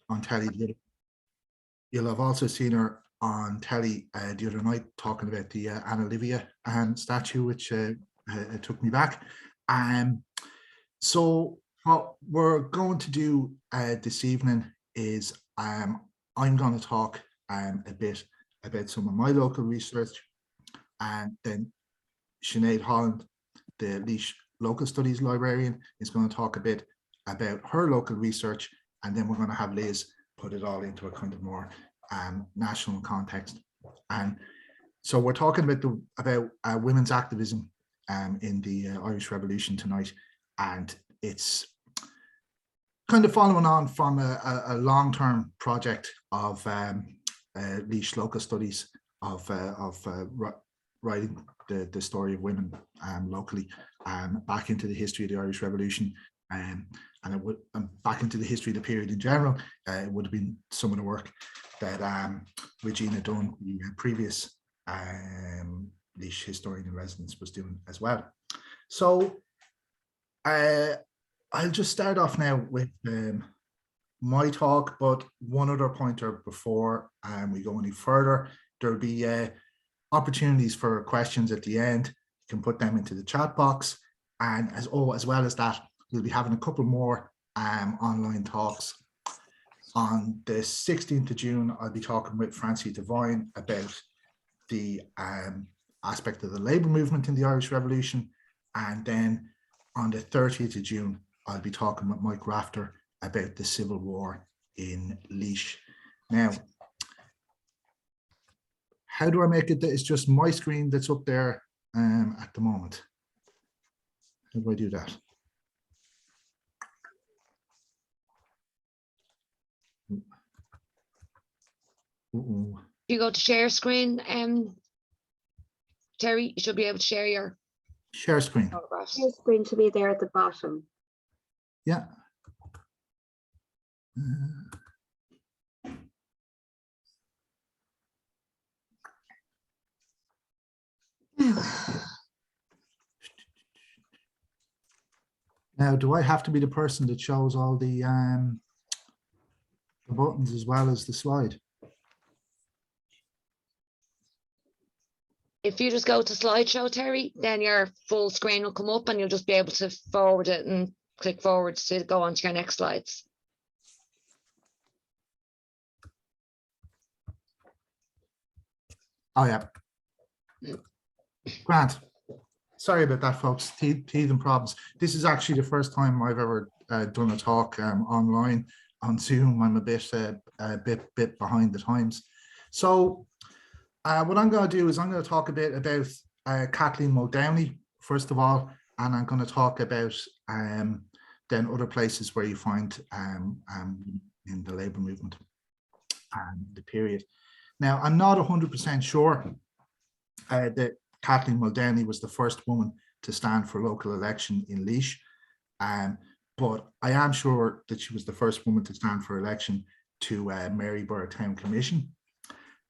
on telly. You'll have also seen her on telly the other night talking about the Anna Livia statue, which took me back. So what we're going to do this evening is I'm going to talk a bit about some of my local research, and then Sinéad Holland, the Laois Local Studies librarian, is going to talk a bit about her local research, and then we're going to have Liz put it all into a kind of more national context. And so we're talking about women's activism in the Irish Revolution tonight, and it's kind of following on from a long-term project of Laois Local Studies of writing the story of women locally back into the history of the Irish Revolution, and it would back into the history of the period in general. It would have been some of the work that Regina Dunne, the previous Laois Historian-in-Residence, was doing as well. So I'll just start off now with my talk, but one other pointer before we go any further. There'll be opportunities for questions at the end. You can put them into the chat box, and as well as that, we'll be having a couple more online talks. On the 16th of June, I'll be talking with Francie Devine about the aspect of the labour movement in the Irish Revolution, and then on the 30th of June, I'll be talking with Mike Rafter about the Civil War in Laois. Now, how do I make it that it's just my screen that's up there at the moment? How do I do that? You go to share screen, Terry, you should be able to share your share screen. Share screen should be there at the bottom. Yeah. Now, do I have to be the person that shows all the buttons as well as the slide? If you just go to slideshow, Terry, then your full screen will come up and you'll just be able to forward it and click forward to go on to your next slides. Oh, yeah. Grant. Sorry about that, folks. Teething problems. This is actually the first time I've ever done a talk online on Zoom. I'm a bit behind the times. So what I'm going to do is I'm going to talk a bit about Kathleen Muldowney, first of all, and I'm going to talk about then other places where you find in the labour movement and the period. Now, I'm not 100% sure that Kathleen Muldowney was the first woman to stand for local election in Laois, but I am sure that she was the first woman to stand for election to Maryborough Town Commission.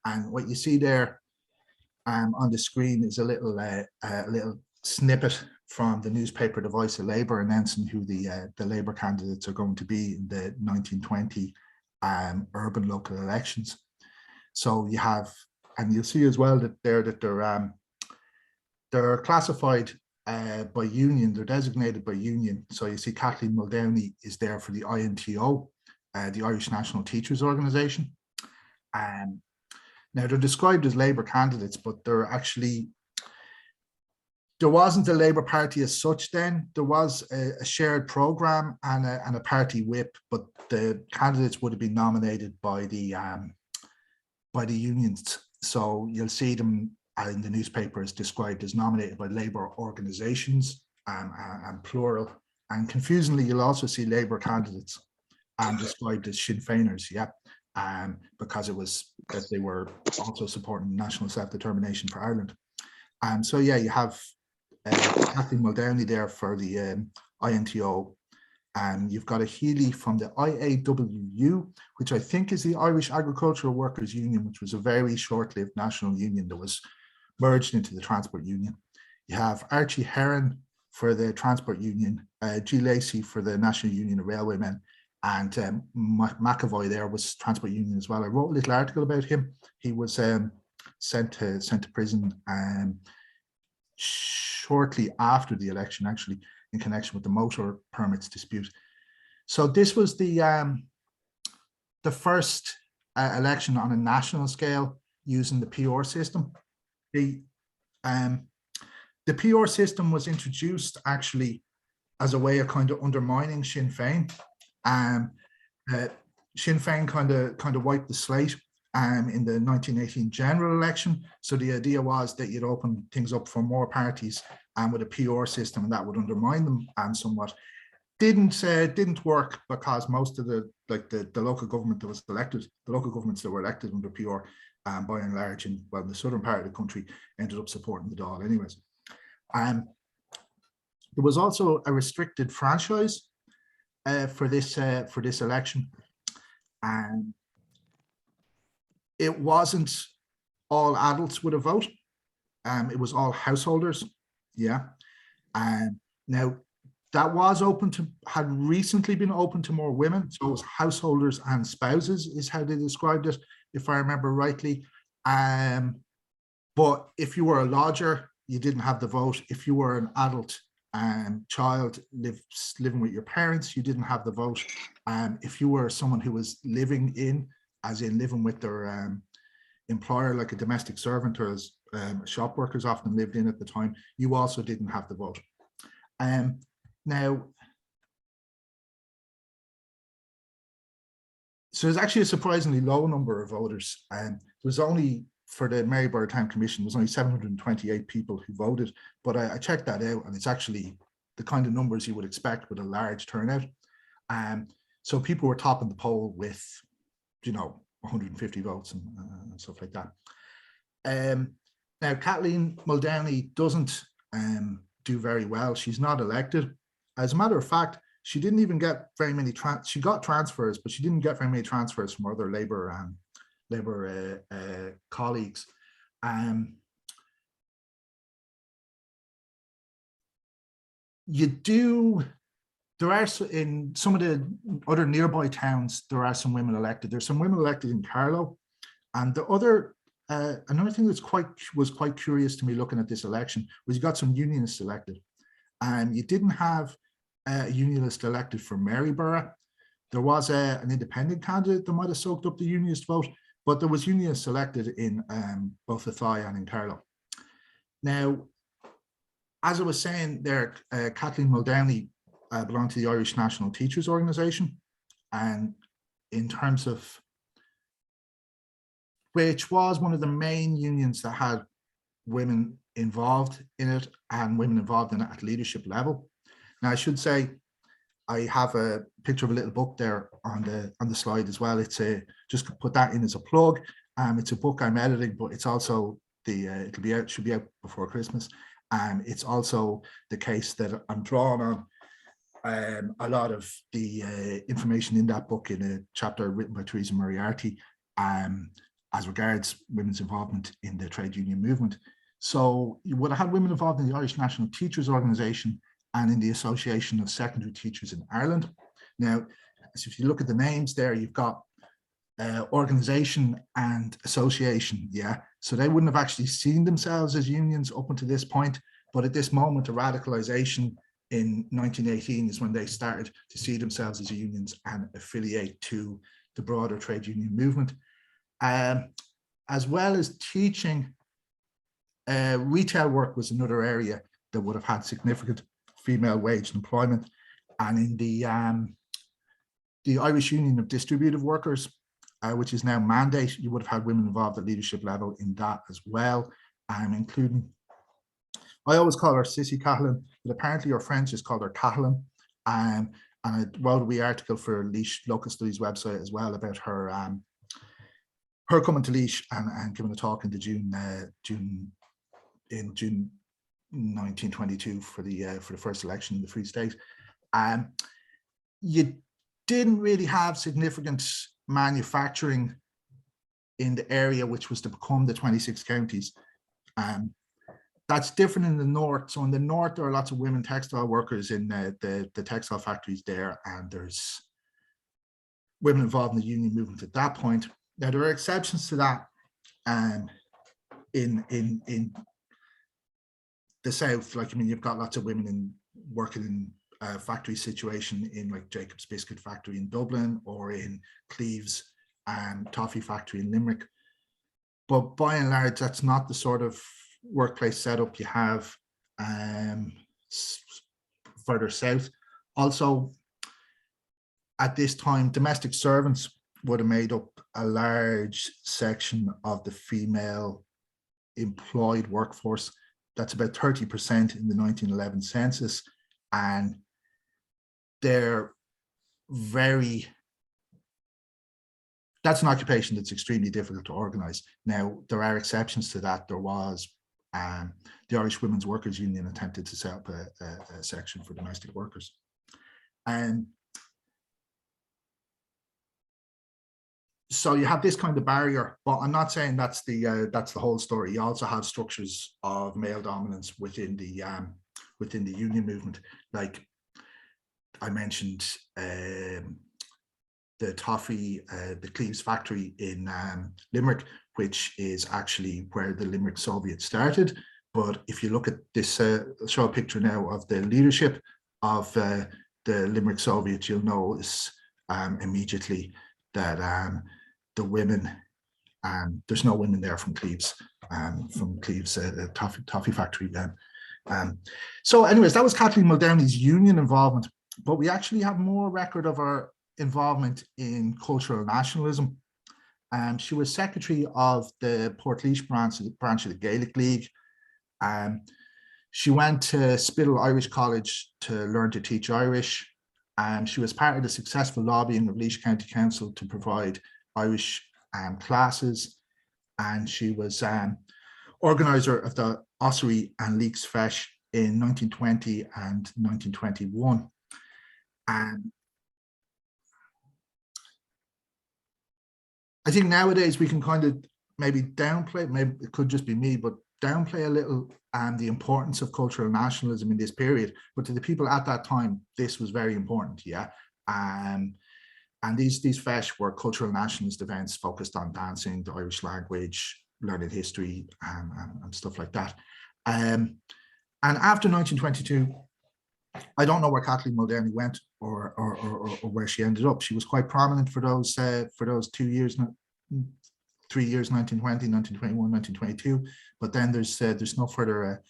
And what you see there on the screen is a little snippet from the newspaper The Voice of Labour announcing who the Labour candidates are going to be in the 1920 urban local elections. So you have, and you'll see as well that they're classified by union, they're designated by union. So you see Kathleen Muldowney is there for the INTO, the Irish National Teachers Organisation. Now they're described as Labour candidates, but they're actually, there wasn't a Labour Party as such then. There was a shared programme and a party whip, but the candidates would have been nominated by the unions. So you'll see them in the newspaper is described as nominated by Labour organisations and plural. And confusingly, you'll also see Labour candidates described as Sinn Féiners, yeah, because it was that they were also supporting national self-determination for Ireland. So yeah, you have Kathleen Muldowney there for the INTO. You've got a Healy from the IAWU, which I think is the Irish Agricultural Workers Union, which was a very short-lived national union that was merged into the Transport Union. You have Archie Heron for the Transport Union, G. Lacey for the National Union of Railwaymen, And McAvoy there was transport union as well. I wrote a little article about him. He was sent to prison shortly after the election, actually, in connection with the motor permits dispute. So this was the first election on a national scale using the PR system. The PR system was introduced actually as a way of kind of undermining Sinn Féin. Sinn Féin kind of wiped the slate in the 1918 general election. So the idea was that you'd open things up for more parties with a PR system, and that would undermine them somewhat. Didn't work, because most of the local government that was elected, the local governments that were elected under PR, by and large, in the southern part of the country, ended up supporting the Dáil anyways. There was also a restricted franchise for this election, and it wasn't all adults would have voted. It was all householders, yeah. Now that was had recently been open to more women, so it was householders and spouses is how they described it, if I remember rightly. But if you were a lodger, you didn't have the vote. If you were an adult child living with your parents, you didn't have the vote. If you were someone who was living in, as in living with their employer, like a domestic servant, or as shop workers often lived in at the time, you also didn't have the vote. Now, so there's actually a surprisingly low number of voters. There was only, for the Maryborough Town Commission, there was only 728 people who voted, but I checked that out, and it's actually the kind of numbers you would expect with a large turnout. So people were topping the poll with, 150 votes and stuff like that. Now, Kathleen Muldowney doesn't do very well. She's not elected. As a matter of fact, she didn't even get very many, she got transfers, but she didn't get very many transfers from other Labour colleagues. There are, in some of the other nearby towns, there are some women elected. There's some women elected in Carlow. And the other, another thing was quite curious to me looking at this election was you got some unionists elected. And you didn't have a unionist elected for Maryborough. There was an independent candidate that might have soaked up the unionist vote, but there was unionists elected in both Athy and in Carlow. Now, as I was saying there, Kathleen Muldowney belonged to the Irish National Teachers Organisation, and in terms of which was one of the main unions that had women involved in it, and women involved in it at leadership level. Now, I should say, I have a picture of a little book there on the slide as well. It's just put that in as a plug. It's a book I'm editing, but it's also should be out before Christmas. It's also the case that I'm drawing on a lot of the information in that book in a chapter written by Teresa Moriarty as regards women's involvement in the trade union movement. So you would have had women involved in the Irish National Teachers Organisation and in the Association of Secondary Teachers in Ireland. Now, so if you look at the names there, you've got organisation and association, yeah. So they wouldn't have actually seen themselves as unions up until this point, but at this moment of radicalisation in 1918 is when they started to see themselves as unions and affiliate to the broader trade union movement. As well as teaching, retail work was another area that would have had significant female wage employment. And in the Irish Union of Distributive Workers, which is now Mandate, you would have had women involved at leadership level in that as well, including, I always call her Sissy Cahalane, but apparently her friends just called her Cahalane. And I wrote a wee article for Laois Local Studies website as well about her her coming to Laois and giving a talk in the June 1922 for the first election in the Free State. You didn't really have significant manufacturing in the area which was to become the 26 counties. That's different in the north. So in the north, there are lots of women textile workers in the textile factories there, and there's women involved in the union movement at that point. Now, there are exceptions to that in the South. Like, I mean, you've got lots of women working in a factory situation in like Jacob's Biscuit Factory in Dublin, or in Cleves Toffee Factory in Limerick. But by and large, that's not the sort of workplace setup you have further south. Also, at this time, domestic servants would have made up a large section of the female employed workforce. That's about 30% in the 1911 census, and they're that's an occupation that's extremely difficult to organize. Now, there are exceptions to that. There was the Irish Women's Workers Union attempted to set up a section for domestic workers. And so you have this kind of barrier, but I'm not saying that's the whole story. You also have structures of male dominance within the union movement. Like I mentioned, the toffee, the Cleves factory in Limerick, which is actually where the Limerick Soviet started. But if you look at this, show a picture now of the leadership of the Limerick Soviet, you'll notice immediately that the women, there's no women there from Cleves toffee factory. So anyways, that was Kathleen Muldowney's union involvement, but we actually have more record of her involvement in cultural nationalism. She was secretary of the Portlaoise branch of the Gaelic League. She went to Spittal Irish College to learn to teach Irish. She was part of the successful lobbying of Laois County Council to provide Irish classes, and she was organizer of the Ossory and Leaks Feis in 1920 and 1921. And I think nowadays we can kind of maybe downplay, maybe it could just be me, but downplay a little the importance of cultural nationalism in this period. But to the people at that time, this was very important, yeah. And these feis were cultural nationalist events focused on dancing, the Irish language, learning history, and stuff like that. And after 1922, I don't know where Kathleen Muldowney went or where she ended up. She was quite prominent for those 2 years, 3 years, 1920, 1921, 1922. But then there's no further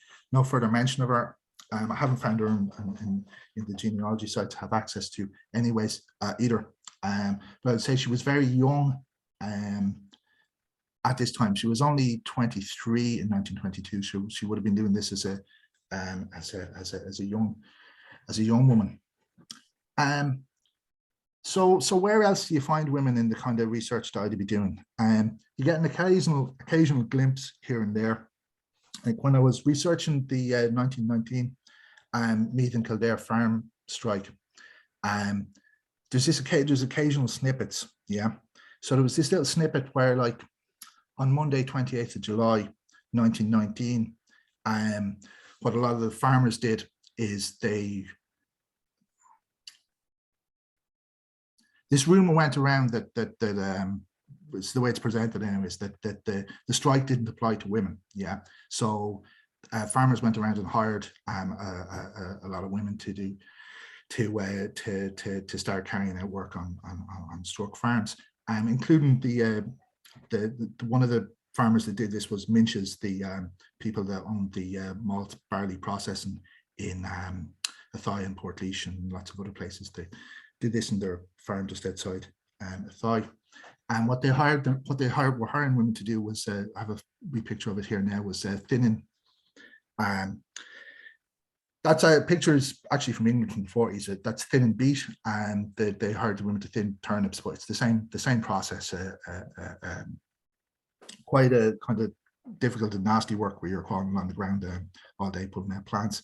mention of her. I haven't found her in the genealogy site to have access to, anyways, either. But I'd say she was very young at this time. She was only 23 in 1922. She would have been doing this as a young woman. So where else do you find women in the kind of research that I'd be doing? You get an occasional glimpse here and there. Like when I was researching the 1919 Meath and Kildare farm strike, there's occasional snippets, yeah. So there was this little snippet where, like, on Monday, 28th of July, 1919, what a lot of the farmers did is this rumor went around that it's the way it's presented anyways, that the strike didn't apply to women, yeah. So farmers went around and hired a lot of women to start carrying out work on struck farms, including the one of the farmers that did this was Minches, the people that owned the malt barley processing in Athy and Portlaoise and lots of other places. They did this in their farm just outside Athy. And what they were hiring women to do was, I have a wee picture of it here now, was thinning. That's a picture is actually from England from the 40s. That's thin and beat, and they hired the women to thin turnips, but it's the same process. Quite a kind of difficult and nasty work where you're crawling on the ground all day putting out plants.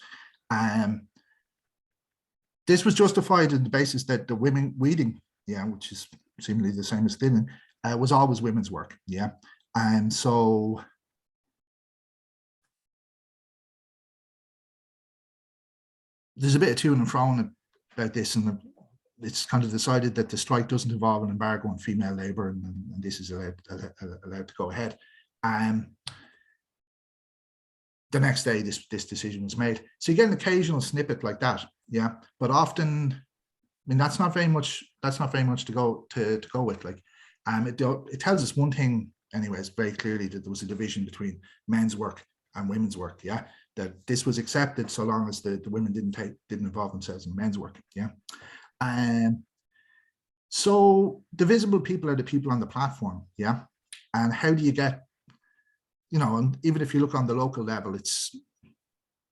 This was justified on the basis that the women weeding, yeah, which is seemingly the same as thinning, was always women's work, yeah. And so there's a bit of to and fro about this, and it's kind of decided that the strike doesn't involve an embargo on female labour, and this is allowed to go ahead. The next day, this decision was made. So you get an occasional snippet like that, yeah. But often, I mean, that's not very much. That's not very much to go with. Like, it tells us one thing, anyways, very clearly, that there was a division between men's work and women's work. Yeah, that this was accepted so long as the women didn't involve themselves in men's work. Yeah, so the visible people are the people on the platform. Yeah, and how do you get? You know, and even if you look on the local level, it's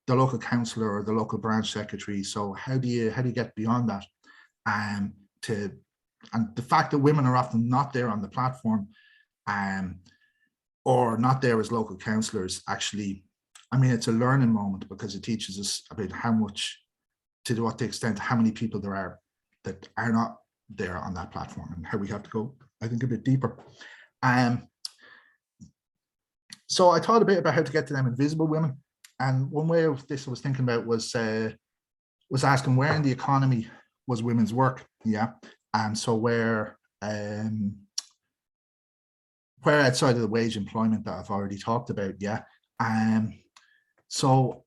the local councillor or the local branch secretary. So how do you get beyond that? And the fact that women are often not there on the platform, or not there as local councillors, actually, I mean, it's a learning moment, because it teaches us about how much, to what extent, how many people there are that are not there on that platform, and how we have to go, I think, a bit deeper. So I thought a bit about how to get to them invisible women, and one way of this I was thinking about was asking where in the economy was women's work, yeah, and so where outside of the wage employment that I've already talked about, yeah. So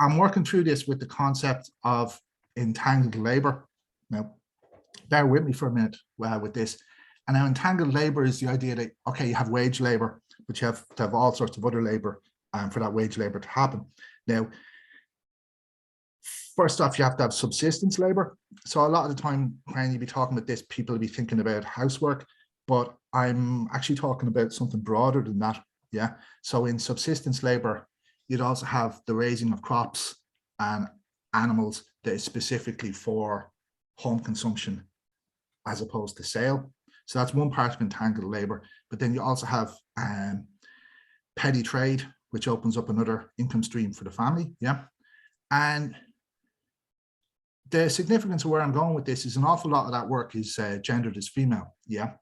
I'm working through this with the concept of entangled labour. Now, bear with me for a minute with this. And now, entangled labour is the idea that, okay, you have wage labour, but you have to have all sorts of other labour for that wage labour to happen. Now, first off, you have to have subsistence labour. So a lot of the time when you be talking about this, people will be thinking about housework, but I'm actually talking about something broader than that. Yeah. So in subsistence labour, you'd also have the raising of crops and animals that is specifically for home consumption as opposed to sale. So that's one part of entangled labour. But then you also have petty trade, which opens up another income stream for the family. Yeah. And the significance of where I'm going with this is an awful lot of that work is gendered as female. Yeah.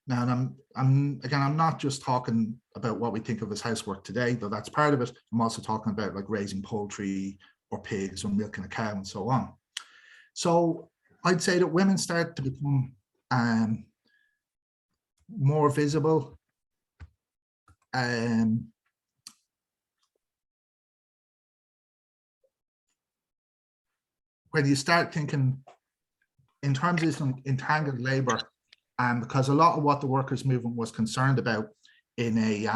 Now, and I'm not just talking about what we think of as housework today, though that's part of it. I'm also talking about like raising poultry or pigs or milking a cow and so on. So I'd say that women start to become more visible when you start thinking in terms of some entangled labour, because a lot of what the workers' movement was concerned about in a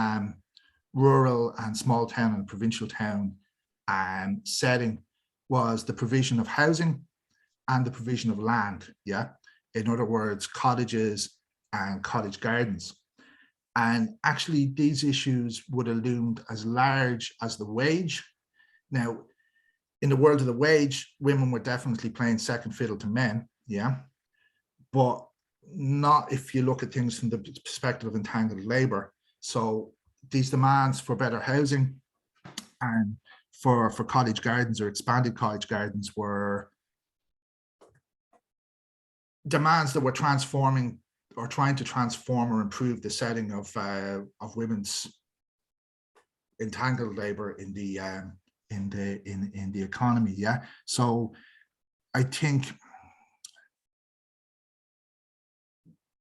rural and small town and provincial town setting was the provision of housing and the provision of land. Yeah, in other words, cottages and cottage gardens. And actually, these issues would have loomed as large as the wage. Now, in the world of the wage, women were definitely playing second fiddle to men. Yeah, but not if you look at things from the perspective of entangled labour. So these demands for better housing and for cottage gardens or expanded cottage gardens were demands that were transforming or trying to transform or improve the setting of women's entangled labour in the economy. Yeah, so I think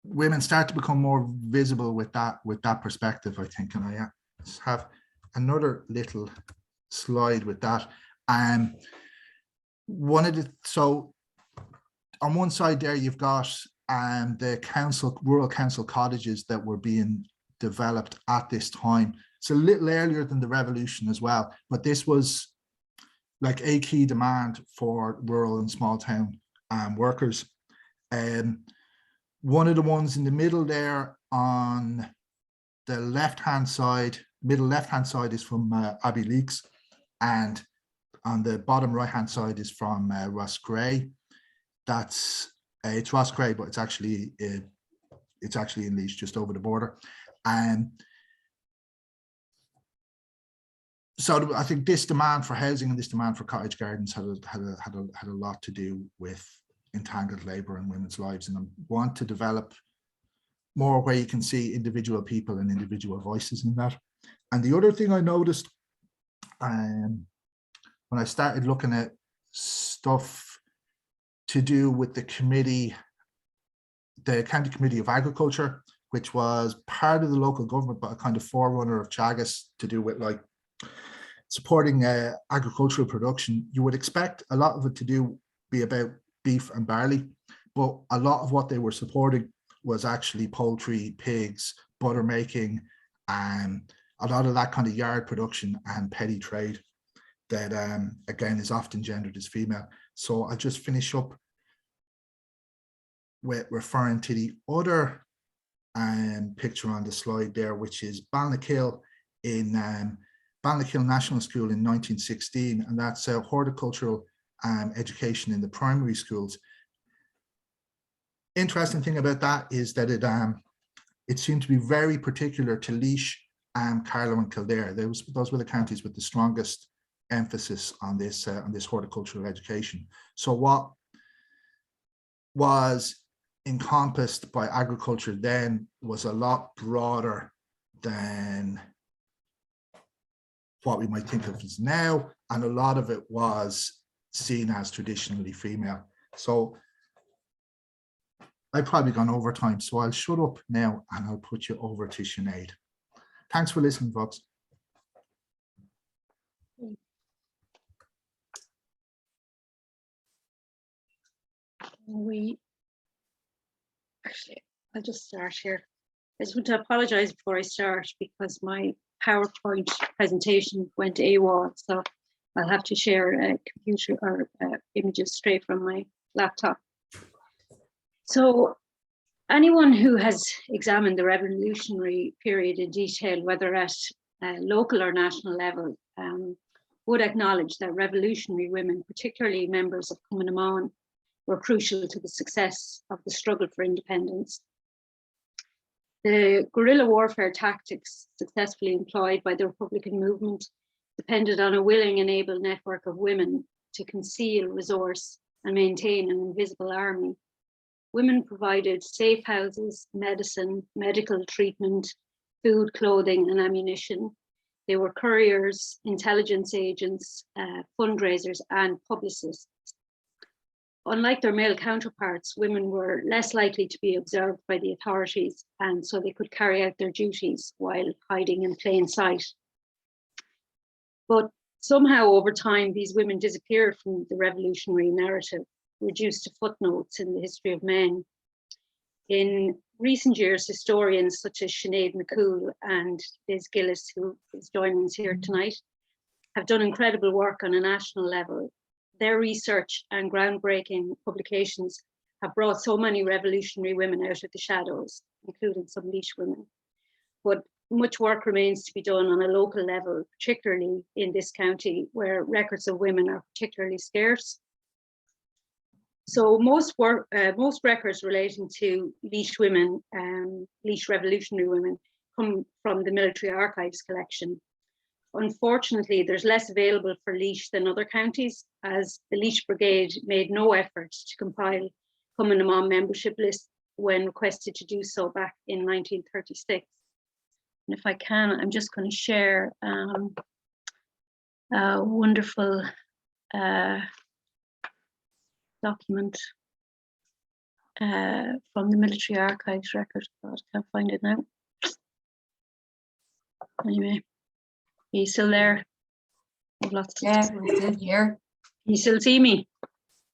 women start to become more visible with that perspective, I think. And I just have another little slide with that. So on one side there, you've got the rural council cottages that were being developed at this time. It's a little earlier than the revolution as well, but this was like a key demand for rural and small town workers. One of the ones in the middle there on the left-hand side, middle left-hand side is from Abbey Leaks, and on the bottom right-hand side is from Roscrea. That's it's Roscrea, but it's actually in Laois, just over the border. And so I think this demand for housing and this demand for cottage gardens had a lot to do with entangled labour in women's lives, and I want to develop more where you can see individual people and individual voices in that. And the other thing I noticed when I started looking at stuff to do with the committee, the County Committee of Agriculture, which was part of the local government, but a kind of forerunner of Teagasc, to do with like supporting agricultural production. You would expect a lot of it to be about beef and barley, but a lot of what they were supporting was actually poultry, pigs, butter making, and a lot of that kind of yard production and petty trade that again is often gendered as female. So I'll just finish up with referring to the other picture on the slide there, which is Balnakill in Balnakill National School in 1916, and that's horticultural education in the primary schools. Interesting thing about that is that it seemed to be very particular to Laois, Carlow and Kildare. Those were the counties with the strongest emphasis on this horticultural education. So what was encompassed by agriculture then was a lot broader than what we might think of as now, and a lot of it was seen as traditionally female. So I've probably gone over time, so I'll shut up now and I'll put you over to Sinead. Thanks for listening, folks. I'll just start here. I just want to apologize before I start because my PowerPoint presentation went AWOL, so I'll have to share a computer or images straight from my laptop. So anyone who has examined the revolutionary period in detail, whether at local or national level, would acknowledge that revolutionary women, particularly members of Cumann, were crucial to the success of the struggle for independence. The guerrilla warfare tactics successfully employed by the Republican movement depended on a willing and able network of women to conceal, resource, and maintain an invisible army. Women provided safe houses, medicine, medical treatment, food, clothing, and ammunition. They were couriers, intelligence agents, fundraisers, and publicists. Unlike their male counterparts, women were less likely to be observed by the authorities, and so they could carry out their duties while hiding in plain sight. But somehow over time, these women disappeared from the revolutionary narrative, reduced to footnotes in the history of men. In recent years, historians such as Sinead and Liz Gillis, who is joining us here tonight, have done incredible work on a national level. Their research and groundbreaking publications have brought so many revolutionary women out of the shadows, including some Laois women. But much work remains to be done on a local level, particularly in this county, where records of women are particularly scarce. So most records relating to Laois women, Laois revolutionary women, come from the Military Archives collection. Unfortunately, there's less available for Laois than other counties, as the Laois Brigade made no effort to compile Cumann membership lists when requested to do so back in 1936. And if I can, I'm just going to share a wonderful document from the Military Archives record. God, I can't find it now. Anyway. Are you still there? Yeah, we're still here. Can you still see me?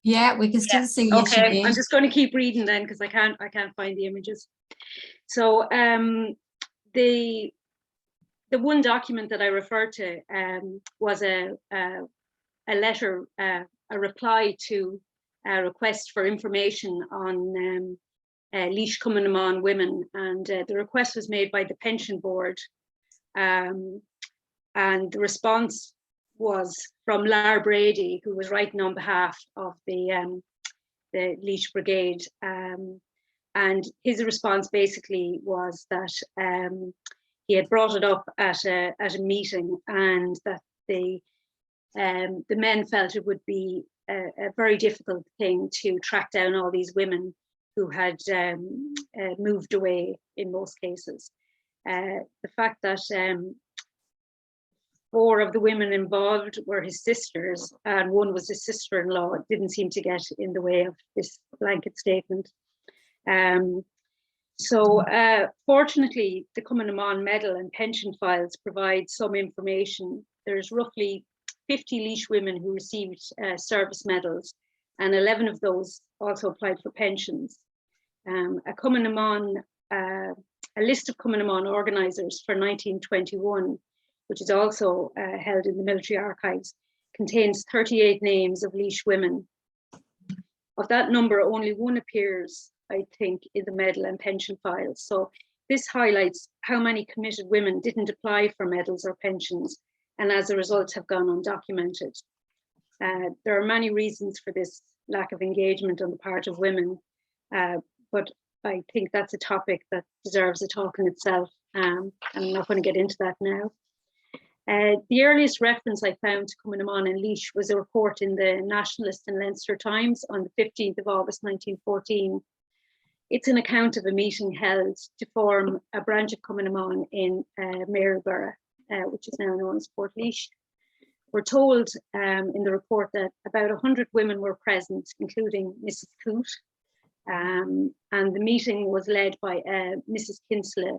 Yeah, we can still see you. Okay, I'm just going to keep reading then because I can't find the images. So the one document that I referred to was a letter, a reply to a request for information on Laois Cumann women, and the request was made by the pension board. And the response was from Lar Brady, who was writing on behalf of the Laois Brigade. And his response basically was that he had brought it up at a meeting, and that the men felt it would be a very difficult thing to track down all these women who had moved away in most cases. The fact that 4 of the women involved were his sisters, and 1 was his sister-in-law. It didn't seem to get in the way of this blanket statement. Fortunately, the Cumann medal and pension files provide some information. There's roughly 50 Laois women who received service medals, and 11 of those also applied for pensions. A list of Cumann organisers for 1921, which is also held in the military archives, contains 38 names of Laois women. Of that number, only 1 appears, I think, in the medal and pension files. So this highlights how many committed women didn't apply for medals or pensions, and as a result have gone undocumented. There are many reasons for this lack of engagement on the part of women, but I think that's a topic that deserves a talk in itself, and I'm not going to get into that now. The earliest reference I found to Cumann in Laois was a report in the Nationalist and Leinster Times on the 15th of August 1914. It's an account of a meeting held to form a branch of Cumann in Maryborough, which is now known as Port Laois. We're told in the report that about 100 women were present, including Mrs. Coote, and the meeting was led by Mrs. Kinsella,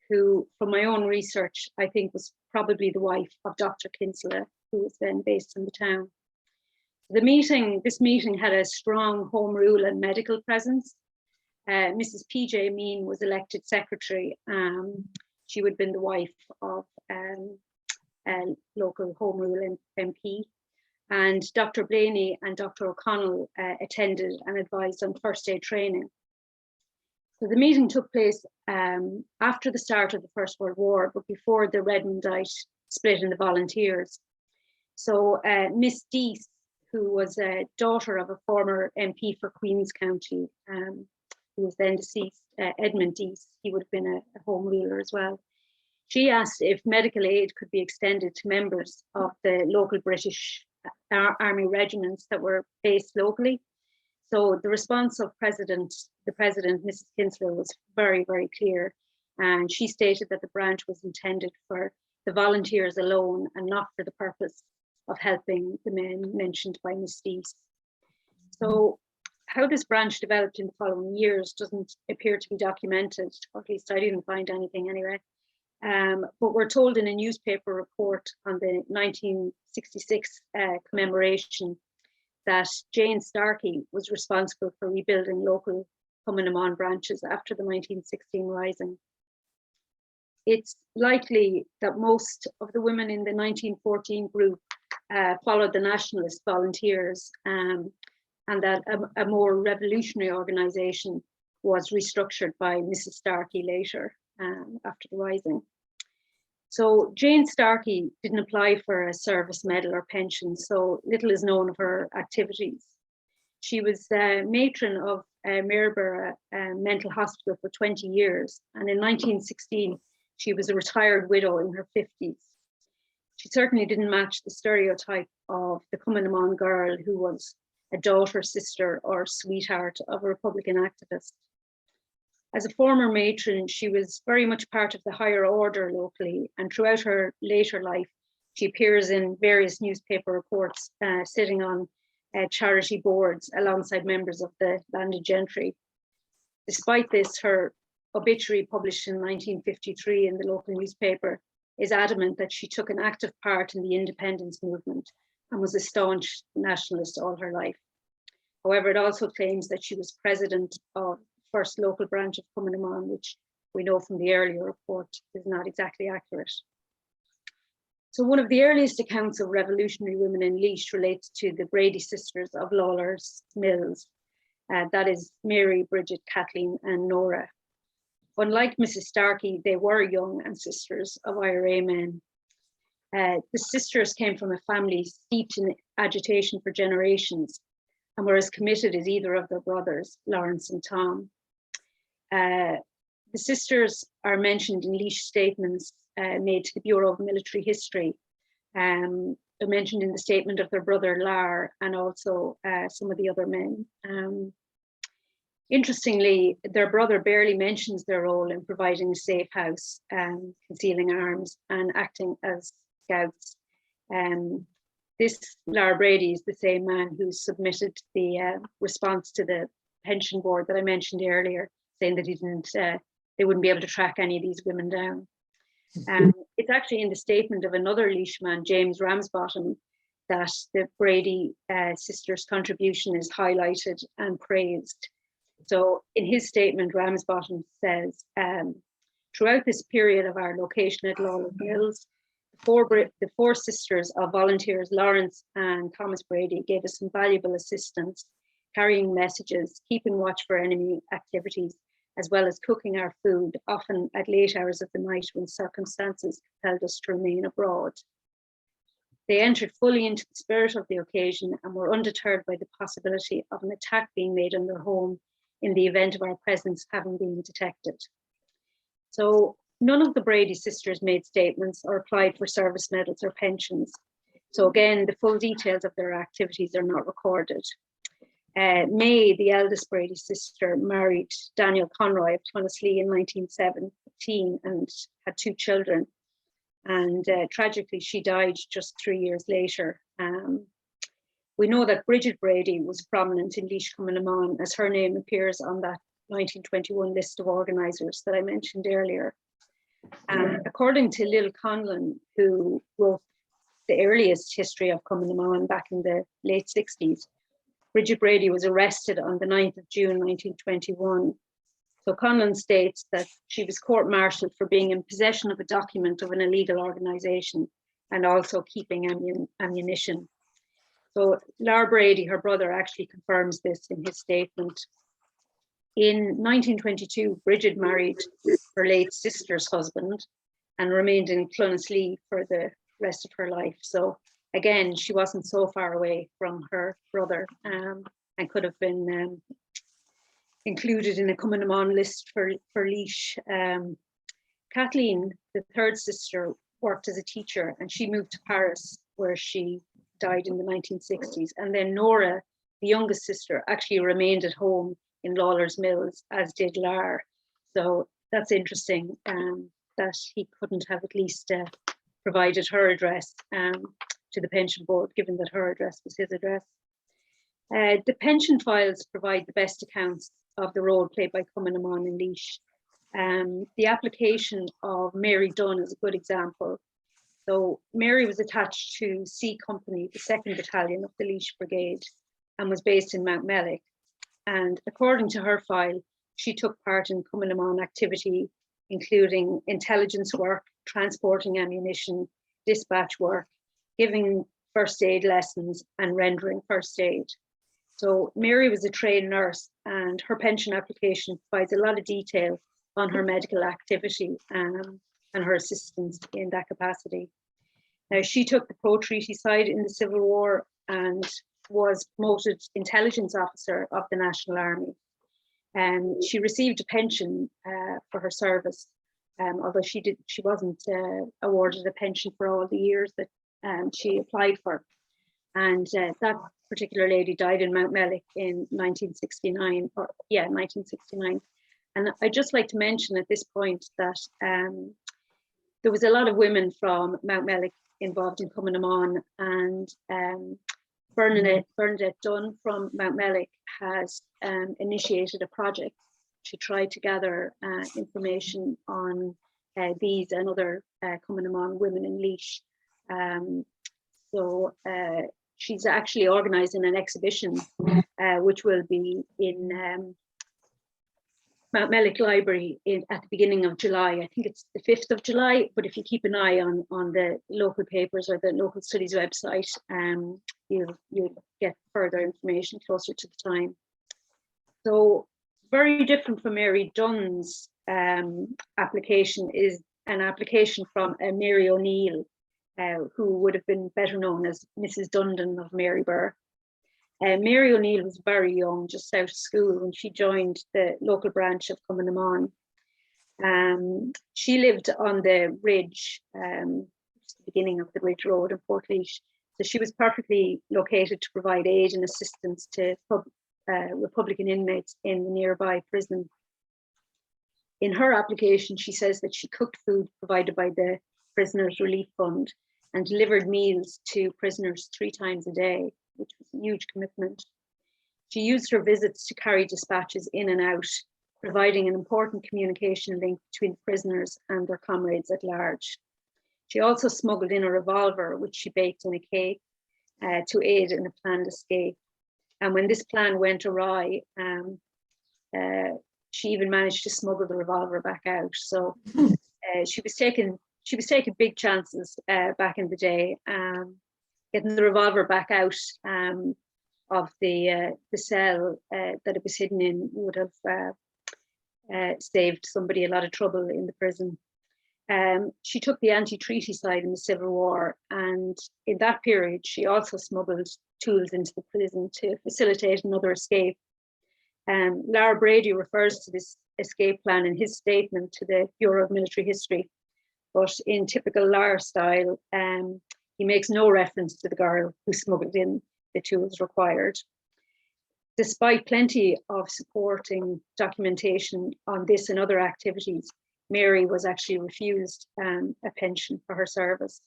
who, from my own research, I think was probably the wife of Dr. Kinsella, who was then based in the town. This meeting had a strong home rule and medical presence. Mrs. P.J. Mean was elected secretary. She would have been the wife of local home rule MP. And Dr. Blaney and Dr. O'Connell attended and advised on first aid training. So the meeting took place after the start of the First World War, but before the Redmondite split in the volunteers. So Miss Dease, who was a daughter of a former MP for Queen's County, who was then deceased, Edmund Dease, he would have been a home ruler as well. She asked if medical aid could be extended to members of the local British Army regiments that were based locally. So the response of the President, Mrs. Kinsella, was very, very clear. And she stated that the branch was intended for the volunteers alone and not for the purpose of helping the men mentioned by Miss Dease. So how this branch developed in the following years doesn't appear to be documented, or at least I didn't find anything anyway. But we're told in a newspaper report on the 1966 commemoration that Jane Starkey was responsible for rebuilding local Cumann branches after the 1916 rising. It's likely that most of the women in the 1914 group followed the nationalist volunteers, and that a more revolutionary organisation was restructured by Mrs. Starkey later after the rising. So Jane Starkey didn't apply for a service medal or pension, so little is known of her activities. She was matron of Maryborough Mental Hospital for 20 years, and in 1916, she was a retired widow in her 50s. She certainly didn't match the stereotype of the Cumann girl who was a daughter, sister, or sweetheart of a Republican activist. As a former matron, she was very much part of the higher order locally, and throughout her later life, she appears in various newspaper reports, sitting on charity boards alongside members of the landed gentry. Despite this, her obituary published in 1953 in the local newspaper is adamant that she took an active part in the independence movement and was a staunch nationalist all her life. However, it also claims that she was president of first local branch of Cumann, which we know from the earlier report is not exactly accurate. So one of the earliest accounts of revolutionary women in Laois relates to the Brady sisters of Lawler's Mills. That is Mary, Bridget, Kathleen and Nora. Unlike Mrs. Starkey, they were young ancestors of IRA men. The sisters came from a family steeped in agitation for generations and were as committed as either of their brothers, Lawrence and Tom. The sisters are mentioned in Laois statements made to the Bureau of Military History. They're mentioned in the statement of their brother Lar and also some of the other men. Interestingly, their brother barely mentions their role in providing a safe house, concealing arms and acting as scouts. This Lara Brady is the same man who submitted the response to the pension board that I mentioned earlier, saying that they wouldn't be able to track any of these women down. It's actually in the statement of another Laois man, James Ramsbottom, that the Brady sisters' contribution is highlighted and praised. So in his statement, Ramsbottom says, throughout this period of our location at Laois Mills, the four sisters of volunteers, Lawrence and Thomas Brady, gave us some valuable assistance, carrying messages, keeping watch for enemy activities, as well as cooking our food, often at late hours of the night when circumstances compelled us to remain abroad. They entered fully into the spirit of the occasion and were undeterred by the possibility of an attack being made on their home in the event of our presence having been detected. So none of the Brady sisters made statements or applied for service medals or pensions. So again, the full details of their activities are not recorded. May, the eldest Brady sister, married Daniel Conroy of Tunnislee in 1917 and had 2 children. And tragically, she died just 3 years later. We know that Bridget Brady was prominent in Laois Cumann, as her name appears on that 1921 list of organisers that I mentioned earlier. According to Lil Conlon, who wrote the earliest history of Cumann back in the late 60s, Bridget Brady was arrested on the 9th of June 1921. So Conlon states that she was court-martialed for being in possession of a document of an illegal organisation and also keeping ammunition. So Lara Brady, her brother, actually confirms this in his statement. In 1922, Bridget married her late sister's husband and remained in Clonaslee for the rest of her life. So again, she wasn't so far away from her brother and could have been included in a Cumann list for Laois. Kathleen, the third sister, worked as a teacher and she moved to Paris where she died in the 1960s. And then Nora, the youngest sister, actually remained at home in Laois Mills, as did Lar. So that's interesting that he couldn't have at least provided her address to the pension board, given that her address was his address. The pension files provide the best accounts of the role played by Cumann in Laois. The application of Mary Dunne is a good example. So Mary was attached to C Company, the 2nd Battalion of the Laois Brigade, and was based in Mountmellick. And according to her file, she took part in Cumann activity, including intelligence work, transporting ammunition, dispatch work, giving first aid lessons, and rendering first aid. So Mary was a trained nurse and her pension application provides a lot of detail on her medical activity and her assistance in that capacity. Now, she took the pro-treaty side in the Civil War and was promoted intelligence officer of the National Army. She received a pension for her service, although she wasn't awarded a pension for all the years that she applied for. And that particular lady died in Mountmellick in 1969, And I'd just like to mention at this point that there was a lot of women from Mountmellick involved in Cumann, and Bernadette Dunne from Mountmellick has initiated a project to try to gather information on these and other Cumann women in Laois. So she's actually organising an exhibition which will be in Mountmellick Library at the beginning of July. I think it's the 5th of July, but if you keep an eye on the local papers or the local studies website, you'll get further information closer to the time. So very different from Mary Dunne's application is an application from Mary O'Neill, who would have been better known as Mrs. Dundon of Maryborough. Mary O'Neill was very young, just out of school, when she joined the local branch of Cumann. She lived on the ridge, the beginning of the Ridge Road in Portlaoise. So she was perfectly located to provide aid and assistance to Republican inmates in the nearby prison. In her application, she says that she cooked food provided by the Prisoners Relief Fund, and delivered meals to prisoners 3 times a day, which was a huge commitment. She used her visits to carry dispatches in and out, providing an important communication link between prisoners and their comrades at large. She also smuggled in a revolver, which she baked in a cake to aid in a planned escape. And when this plan went awry, she even managed to smuggle the revolver back out. So she was taking big chances back in the day. Getting the revolver back out of the cell that it was hidden in would have saved somebody a lot of trouble in the prison. She took the anti-treaty side in the Civil War, and in that period she also smuggled tools into the prison to facilitate another escape. Lara Brady refers to this escape plan in his statement to the Bureau of Military History, but in typical Lara style, he makes no reference to the girl who smuggled in the tools required. Despite plenty of supporting documentation on this and other activities, Mary was actually refused a pension for her service.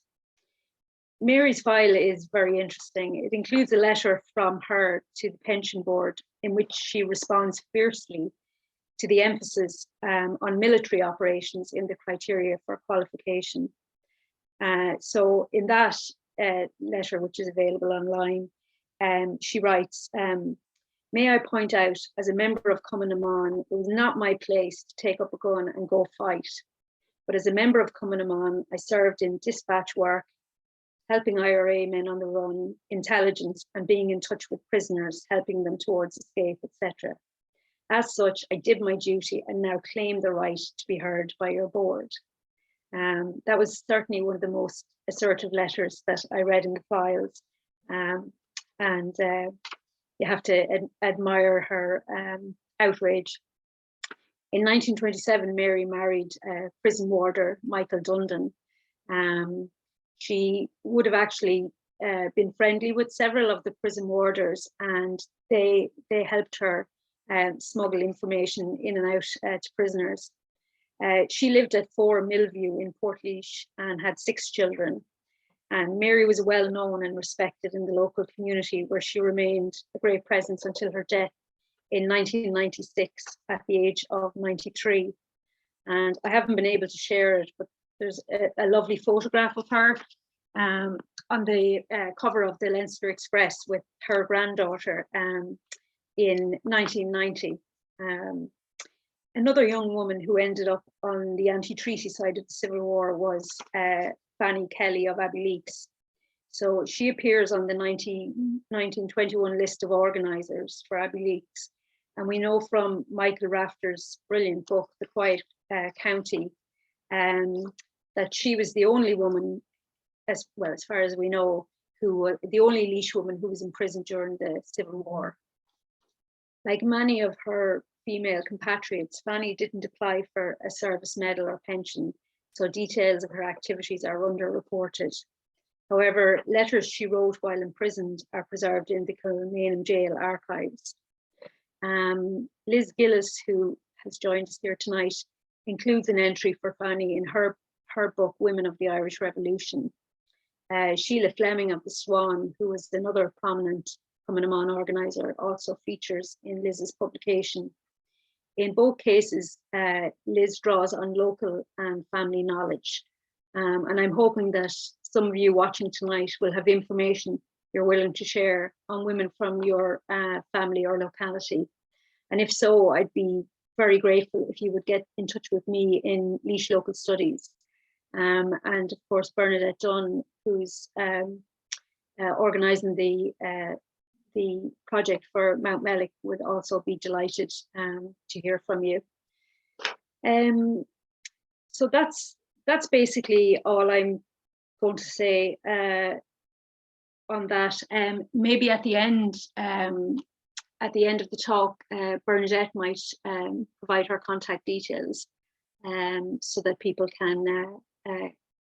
Mary's file is very interesting. It includes a letter from her to the pension board in which she responds fiercely to the emphasis on military operations in the criteria for qualification. So in that letter, which is available online, she writes, "May I point out, as a member of Cumann, it was not my place to take up a gun and go fight. But as a member of Cumann, I served in dispatch work, helping IRA men on the run, intelligence, and being in touch with prisoners, helping them towards escape, etc. As such, I did my duty and now claim the right to be heard by your board." That was certainly one of the most assertive letters that I read in the files. You have to admire her outrage. In 1927, Mary married prison warder Michael Dundon. She would have actually been friendly with several of the prison warders, and they helped her smuggle information in and out to prisoners. She lived at 4 Millview in Portlaoise and had 6 children. And Mary was well known and respected in the local community, where she remained a great presence until her death in 1996 at the age of 93. And I haven't been able to share it, but there's a lovely photograph of her on the cover of the Leinster Express with her granddaughter in 1990. Another young woman who ended up on the anti-treaty side of the Civil War was Fanny Kelly of Abbeyleix. So she appears on the 1921 list of organisers for Abbeyleix. And we know from Michael Rafter's brilliant book, The Quiet County, that she was the only woman, as far as we know, the only Laois woman who was in prison during the Civil War. Like many of her female compatriots, Fanny didn't apply for a service medal or pension, so details of her activities are underreported. However, letters she wrote while imprisoned are preserved in the Cumann jail archives. Liz Gillis, who has joined us here tonight, includes an entry for Fanny in her book, Women of the Irish Revolution. Sheila Fleming of the Swan, who was another prominent Cumann organiser, also features in Liz's publication. In both cases, Liz draws on local and family knowledge. And I'm hoping that some of you watching tonight will have information you're willing to share on women from your family or locality. And if so, I'd be very grateful if you would get in touch with me in Laois Local Studies. And of course, Bernadette Dunne, who's organising the project for Mount Mellick, would also be delighted to hear from you. So that's basically all I'm going to say on that. Maybe at the end of the talk, Bernadette might provide her contact details so that people can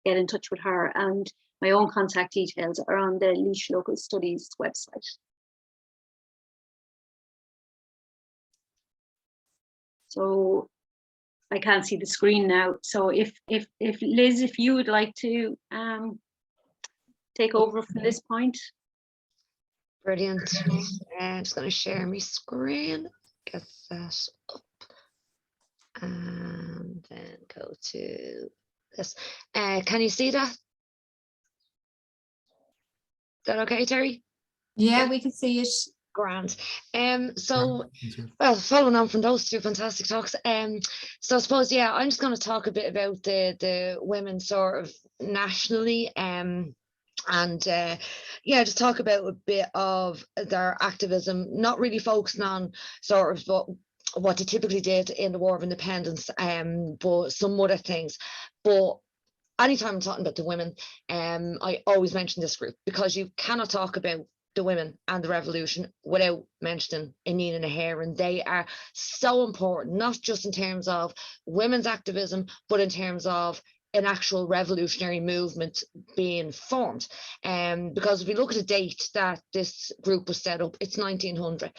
get in touch with her, and my own contact details are on the Laois Local Studies website. So I can't see the screen now. So if Liz, if you would like to take over from this point. Brilliant. I'm just going to share my screen, get that up, and then go to this. Can you see that? Is that okay, Terry? Yeah, we can see it. Grand. Yeah, Well, following on from those two fantastic talks, so I suppose, yeah, I'm just going to talk a bit about the women sort of nationally, and yeah, just talk about a bit of their activism, not really focusing on sort of what they typically did in the War of Independence, but some other things. But anytime I'm talking about the women, I always mention this group, because you cannot talk about the women and the revolution without mentioning Inina na hÉireann. They are so important, not just in terms of women's activism, but in terms of an actual revolutionary movement being formed. Because if we look at the date that this group was set up, it's 1900.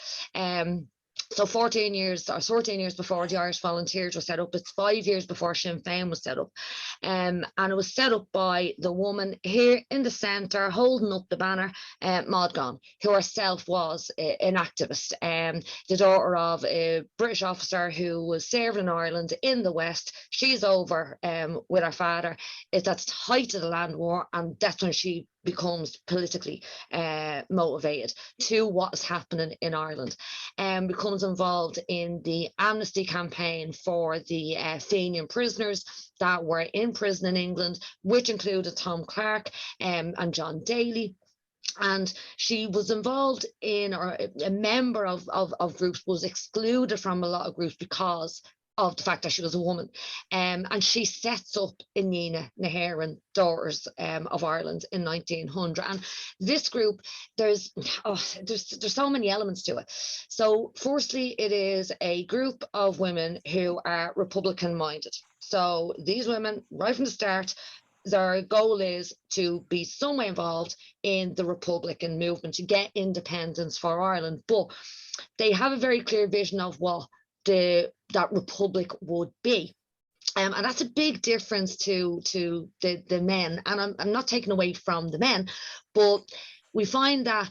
So 14 years before the Irish Volunteers were set up. It's 5 years before Sinn Féin was set up. And it was set up by the woman here in the centre holding up the banner, Maud Gonne, who herself was an activist, the daughter of a British officer who was serving in Ireland in the West. She's over with her father. It's at the height of the land war, and that's when she becomes politically motivated to what is happening in Ireland, and becomes involved in the amnesty campaign for the Fenian prisoners that were in prison in England, which included Tom Clark and John Daly. And she was involved in, or a member of groups, was excluded from a lot of groups because of the fact that she was a woman, and she sets up Inina na hÉireann Daughters of Ireland in 1900. And this group, there's so many elements to it. So firstly, it is a group of women who are Republican minded. So these women, right from the start, their goal is to be some way involved in the Republican movement to get independence for Ireland, but they have a very clear vision of what that republic would be. And that's a big difference to the men. And I'm not taking away from the men, but we find that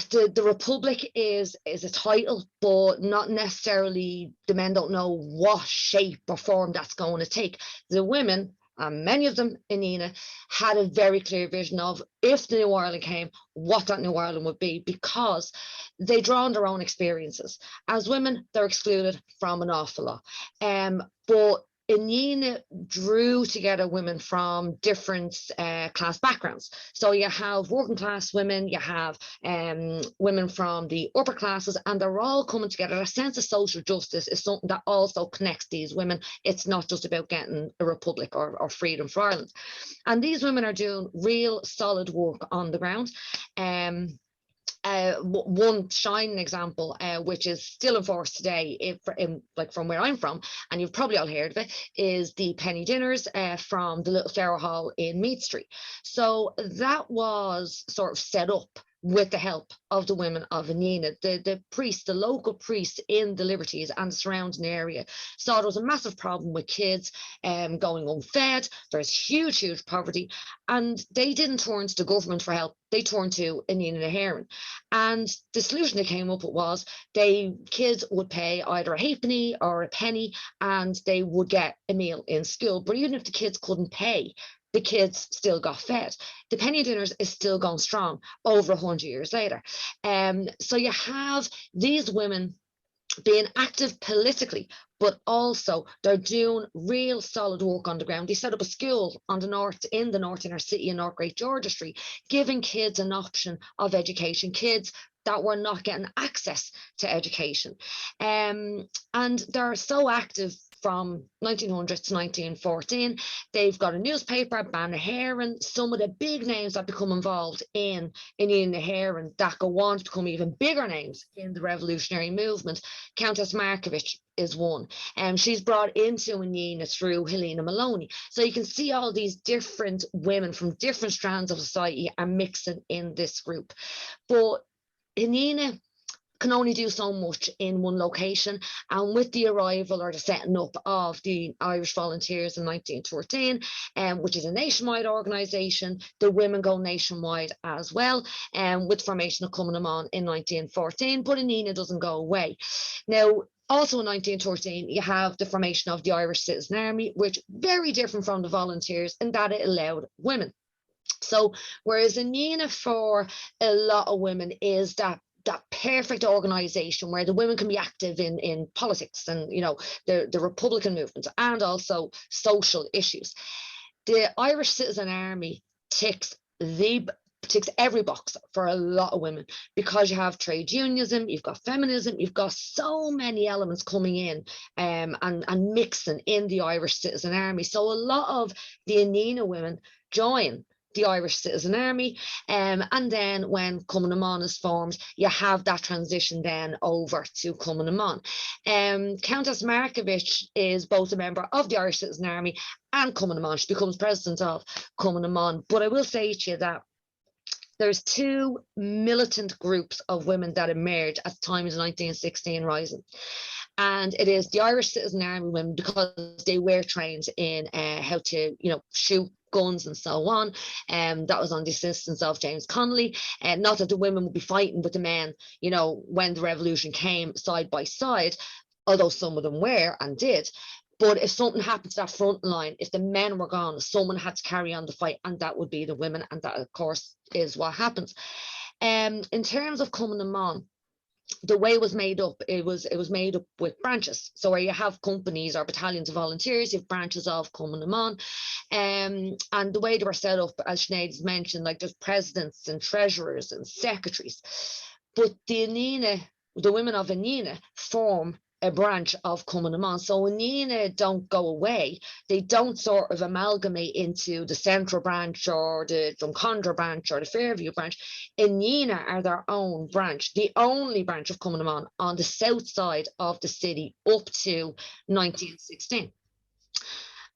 the republic is a title, but not necessarily, the men don't know what shape or form that's going to take. The women, many of them, Inina, had a very clear vision of, if the New Ireland came, what that New Ireland would be, because they draw on their own experiences. As women, they're excluded from an awful lot. But Inina drew together women from different class backgrounds. So you have working class women, you have women from the upper classes, and they're all coming together. A sense of social justice is something that also connects these women. It's not just about getting a republic or freedom for Ireland. And these women are doing real solid work on the ground. One shining example, which is still in force today, like from where I'm from, and you've probably all heard of it, is the penny dinners from the Little Flower Hall in Meath Street. So that was sort of set up with the help of the women of Inina. The priest, the local priest in the Liberties and the surrounding area, saw there was a massive problem with kids going unfed. There's huge poverty, and they didn't turn to the government for help. They turned to Inina na hÉireann, and the solution they came up with was kids would pay either a halfpenny or a penny, and they would get a meal in school. But even if the kids couldn't pay, the kids still got fed. The penny dinners is still going strong over 100 years later. So you have these women being active politically, but also they're doing real solid work on the ground. They set up a school in the north inner city in North Great Georgia Street, giving kids an option of education, kids that were not getting access to education. And they're so active from 1900 to 1914. They've got a newspaper, Ban na hÉireann. Some of the big names that become involved in Inina na hÉireann that go on to become even bigger names in the revolutionary movement. Countess Markievicz is one, and she's brought into Inina through Helena Maloney. So you can see all these different women from different strands of society are mixing in this group. But Inina, can only do so much in one location. And with the arrival or the setting up of the Irish Volunteers in 1913, which is a nationwide organisation, the women go nationwide as well, with formation of Cumann in 1914, but Inina doesn't go away. Now, also in 1913, you have the formation of the Irish Citizen Army, which very different from the Volunteers in that it allowed women. So whereas Inina for a lot of women is that perfect organisation where the women can be active in politics and, you know, the Republican movement and also social issues, the Irish Citizen Army ticks every box for a lot of women, because you have trade unionism, you've got feminism, you've got so many elements coming in and mixing in the Irish Citizen Army. So a lot of the Inina women join the Irish Citizen Army, and then when Cumann is formed, you have that transition then over to Cumann. Countess Markievicz is both a member of the Irish Citizen Army and Cumann. She becomes president of Cumann. But I will say to you that there's two militant groups of women that emerge at the time of the 1916 Rising. And it is the Irish Citizen Army women, because they were trained in how to, you know, shoot guns and so on. That was on the assistance of James Connolly. Not that the women would be fighting with the men, you know, when the revolution came side by side, although some of them were and did. But if something happened to that front line, if the men were gone, someone had to carry on the fight, and that would be the women. And that, of course, is what happens. In terms of Cumann, the way it was made up, it was made up with branches. So where you have companies or battalions of volunteers, you have branches of Cumann. And the way they were set up, as Sinead's mentioned, like there's presidents and treasurers and secretaries. But the women of Inina form a branch of Cumann. So Inina don't go away. They don't sort of amalgamate into the Central branch or the Drumcondra branch or the Fairview branch. Inina are their own branch, the only branch of Cumann on the south side of the city up to 1916.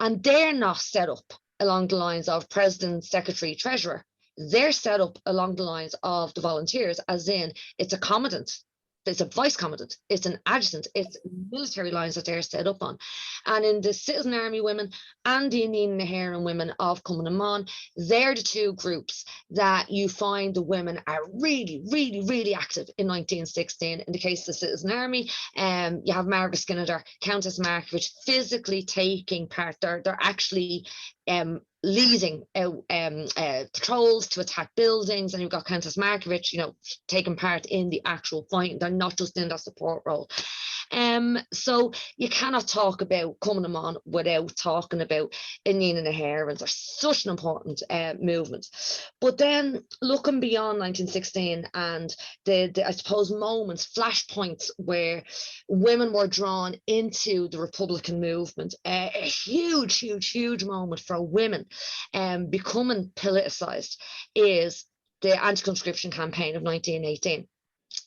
And they're not set up along the lines of president, secretary, treasurer. They're set up along the lines of the volunteers, as in it's a commandant, it's a vice commandant, it's an adjutant, it's military lines that they're set up on. And in the Citizen Army women and the Inina Nahéireann women of Cumann, they're the two groups that you find the women are really, really, really active in 1916. In the case of the Citizen Army, you have Margaret Skinner, Countess Markievicz physically taking part. They're actually leading patrols to attack buildings, and you've got Countess Markievicz, you know, taking part in the actual fighting. They're not just in that support role. So you cannot talk about Cumann without talking about Inina Nahéireann. They're such an important movement. But then looking beyond 1916 and the I suppose moments, flashpoints where women were drawn into the Republican movement, a huge, huge, huge moment for women becoming politicized is the anti-conscription campaign of 1918.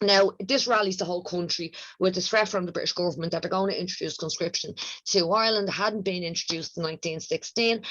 Now, this rallies the whole country with the threat from the British government that they're going to introduce conscription to Ireland. It hadn't been introduced in 1916.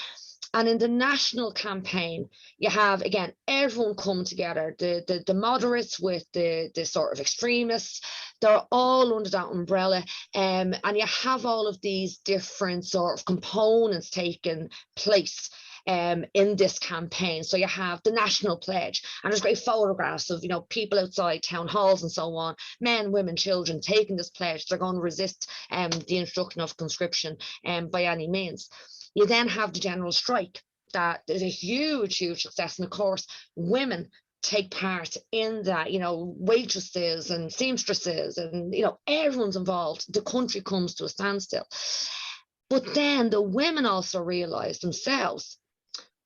And in the national campaign, you have, again, everyone coming together, the moderates with the sort of extremists, they're all under that umbrella. And you have all of these different sort of components taking place in this campaign. So you have the national pledge, and there's great photographs of, you know, people outside town halls and so on, men, women, children taking this pledge. They're going to resist the introduction of conscription by any means. You then have the general strike. That is a huge, huge success. And of course, women take part in that, you know, waitresses and seamstresses and, you know, everyone's involved. The country comes to a standstill. But then the women also realize themselves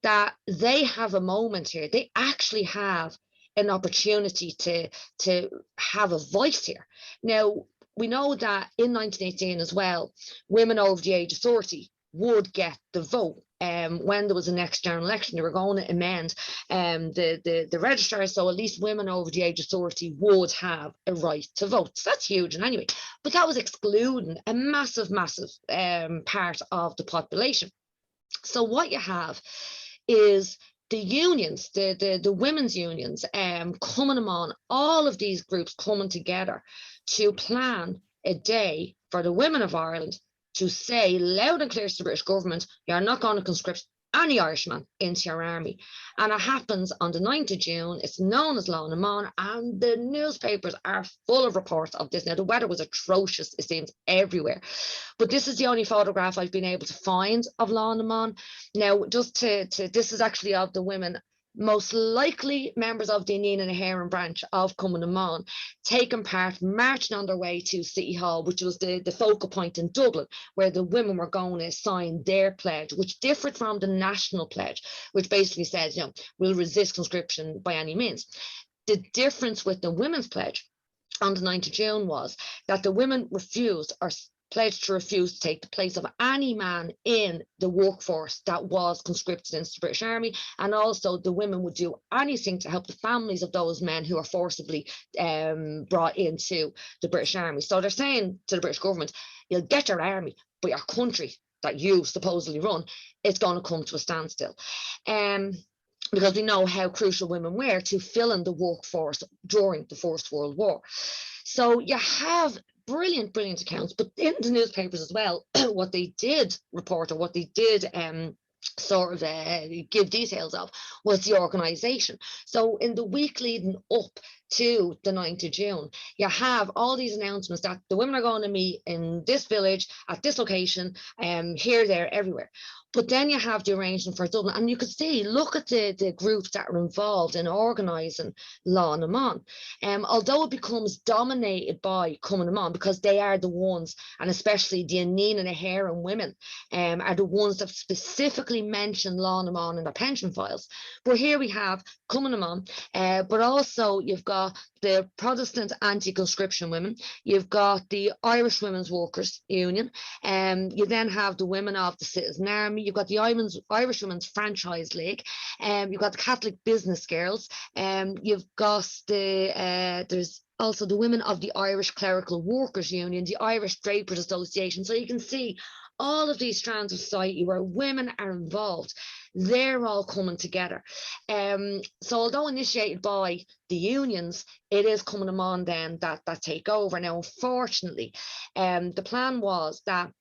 that they have a moment here. They actually have an opportunity to have a voice here. Now, we know that in 1918 as well, women over the age of 30 would get the vote. When there was a next general election, they were going to amend the register, so at least women over the age of 30 would have a right to vote. So that's huge. And anyway, but that was excluding a massive, massive part of the population. So what you have is the unions, the women's unions, Cumann, all of these groups coming together to plan a day for the women of Ireland to say loud and clear to the British government, you're not going to conscript any Irishman into your army. And it happens on the 9th of June. It's known as Laois, and the newspapers are full of reports of this. Now, the weather was atrocious, it seems, everywhere. But this is the only photograph I've been able to find of Laois. Now, this is actually of the women, most likely members of the Inine branch of Cumann, taking part, marching on their way to City Hall, which was the focal point in Dublin, where the women were going to sign their pledge, which differed from the national pledge, which basically says, you know, we'll resist conscription by any means. The difference with the women's pledge on the 9th of June was that the women refused or pledged to refuse to take the place of any man in the workforce that was conscripted into the British Army, and also the women would do anything to help the families of those men who are forcibly brought into the British Army. So they're saying to the British government, you'll get your army, but your country that you supposedly run, it's going to come to a standstill. Because we know how crucial women were to fill in the workforce during the First World War. So you have brilliant accounts, but in the newspapers as well, what they did report, or what they did give details of, was the organisation. So in the week leading up to the 9th of June, you have all these announcements that the women are going to meet in this village, at this location, here, there, everywhere. But then you have the arrangement for Dublin, and you could see, look at the groups that are involved in organising Laois. Although it becomes dominated by Cumann, because they are the ones, and especially the Inine women, are the ones that specifically mention Laois in their pension files. But here we have Cumann, but also you've got the Protestant anti-conscription women, you've got the Irish Women's Workers Union, you then have the women of the Citizen Army, you've got the Irish Women's Franchise League, you've got the Catholic Business Girls, you've got there's also the women of the Irish Clerical Workers Union, the Irish Drapers Association. So you can see all of these strands of society where women are involved, they're all coming together. So although initiated by the unions, it is Cumann then that take over. Now, unfortunately, the plan was that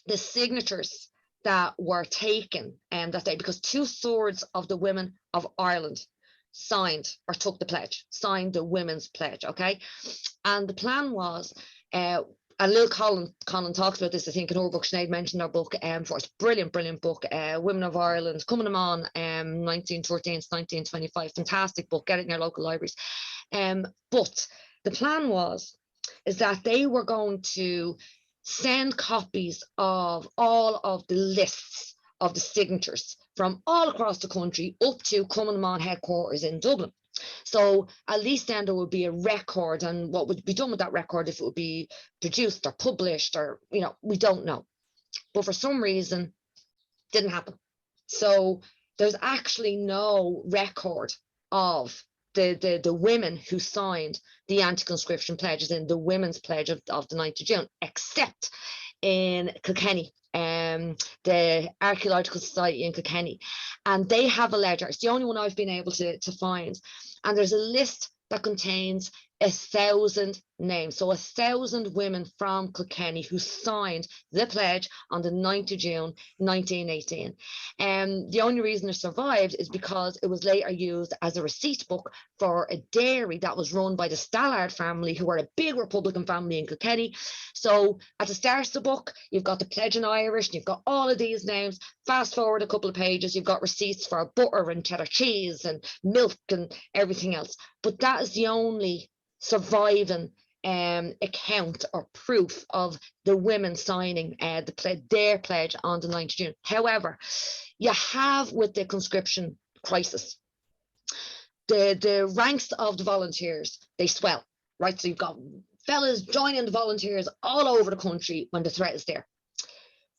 the signatures that were taken that day, because 2/3 of the women of Ireland signed or took the pledge, signed the women's pledge, okay? And the plan was, and Liz Holland talks about this, I think, in her book. Sinead mentioned her book for its brilliant book, Women of Ireland, Cumann, 1913 to 1925. Fantastic book, get it in your local libraries. But the plan is that they were going to send copies of all of the lists of the signatures from all across the country up to Cumann headquarters in Dublin. So at least then there would be a record, and what would be done with that record, if it would be produced or published, or, you know, we don't know. But for some reason, didn't happen. So there's actually no record of the women who signed the anti-conscription pledges in the women's pledge of the 9th of June, except in Kilkenny, the Archaeological Society in Kilkenny, and they have a ledger. It's the only one I've been able to find, and there's a list that contains 1,000 names, so 1,000 women from Kilkenny who signed the pledge on the 9th of June 1918. The only reason it survived is because it was later used as a receipt book for a dairy that was run by the Stallard family, who were a big Republican family in Kilkenny. So at the start of the book, you've got the pledge in Irish, and you've got all of these names. Fast forward a couple of pages, you've got receipts for butter and cheddar cheese and milk and everything else. But that is the only surviving account or proof of the women signing their pledge on the 9th of June. However, you have, with the conscription crisis, the ranks of the volunteers, they swell, right? So you've got fellas joining the volunteers all over the country when the threat is there.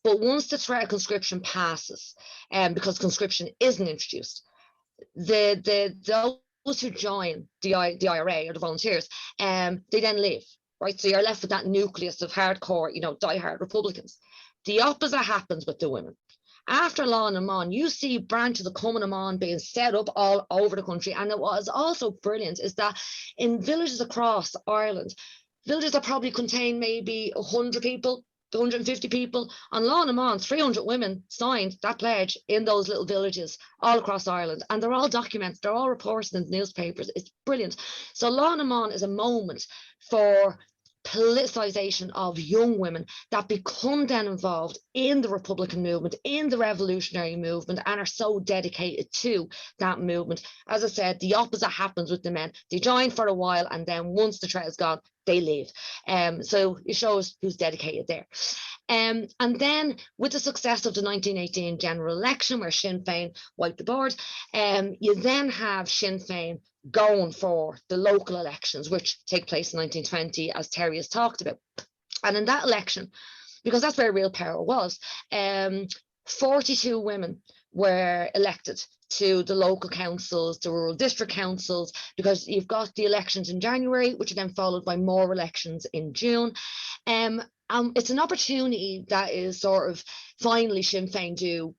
But once the threat of conscription passes, because conscription isn't introduced, those who join the IRA or the volunteers, they then leave, right? So you're left with that nucleus of hardcore, you know, diehard Republicans. The opposite happens with the women. After Laois and Ireland, you see branches of Cumann being set up all over the country. And it was also brilliant is that in villages across Ireland, villages that probably contain maybe 100 people, 150 people, on Laois and Ireland, 300 women signed that pledge in those little villages all across Ireland. And they're all documented, they're all reported in the newspapers. It's brilliant. So Laois and Ireland is a moment for politicization of young women that become then involved in the Republican movement, in the revolutionary movement, and are so dedicated to that movement. As I said, the opposite happens with the men. They join for a while, and then once the threat is gone, they leave. So it shows who's dedicated there. And then with the success of the 1918 general election, where Sinn Féin wiped the board, you then have Sinn Féin going for the local elections, which take place in 1920, as Terry has talked about. And in that election, because that's where real power was, 42 women were elected to the local councils, the rural district councils, because you've got the elections in January, which are then followed by more elections in June. It's an opportunity that is sort of finally Sinn Féin do,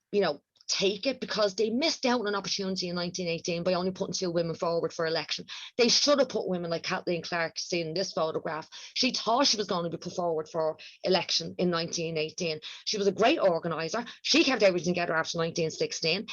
take it, because they missed out on an opportunity in 1918 by only putting 2 women forward for election. They should have put women like Kathleen Clark, seen in this photograph. She thought she was going to be put forward for election in 1918. She was a great organizer. She kept everything together after 1916.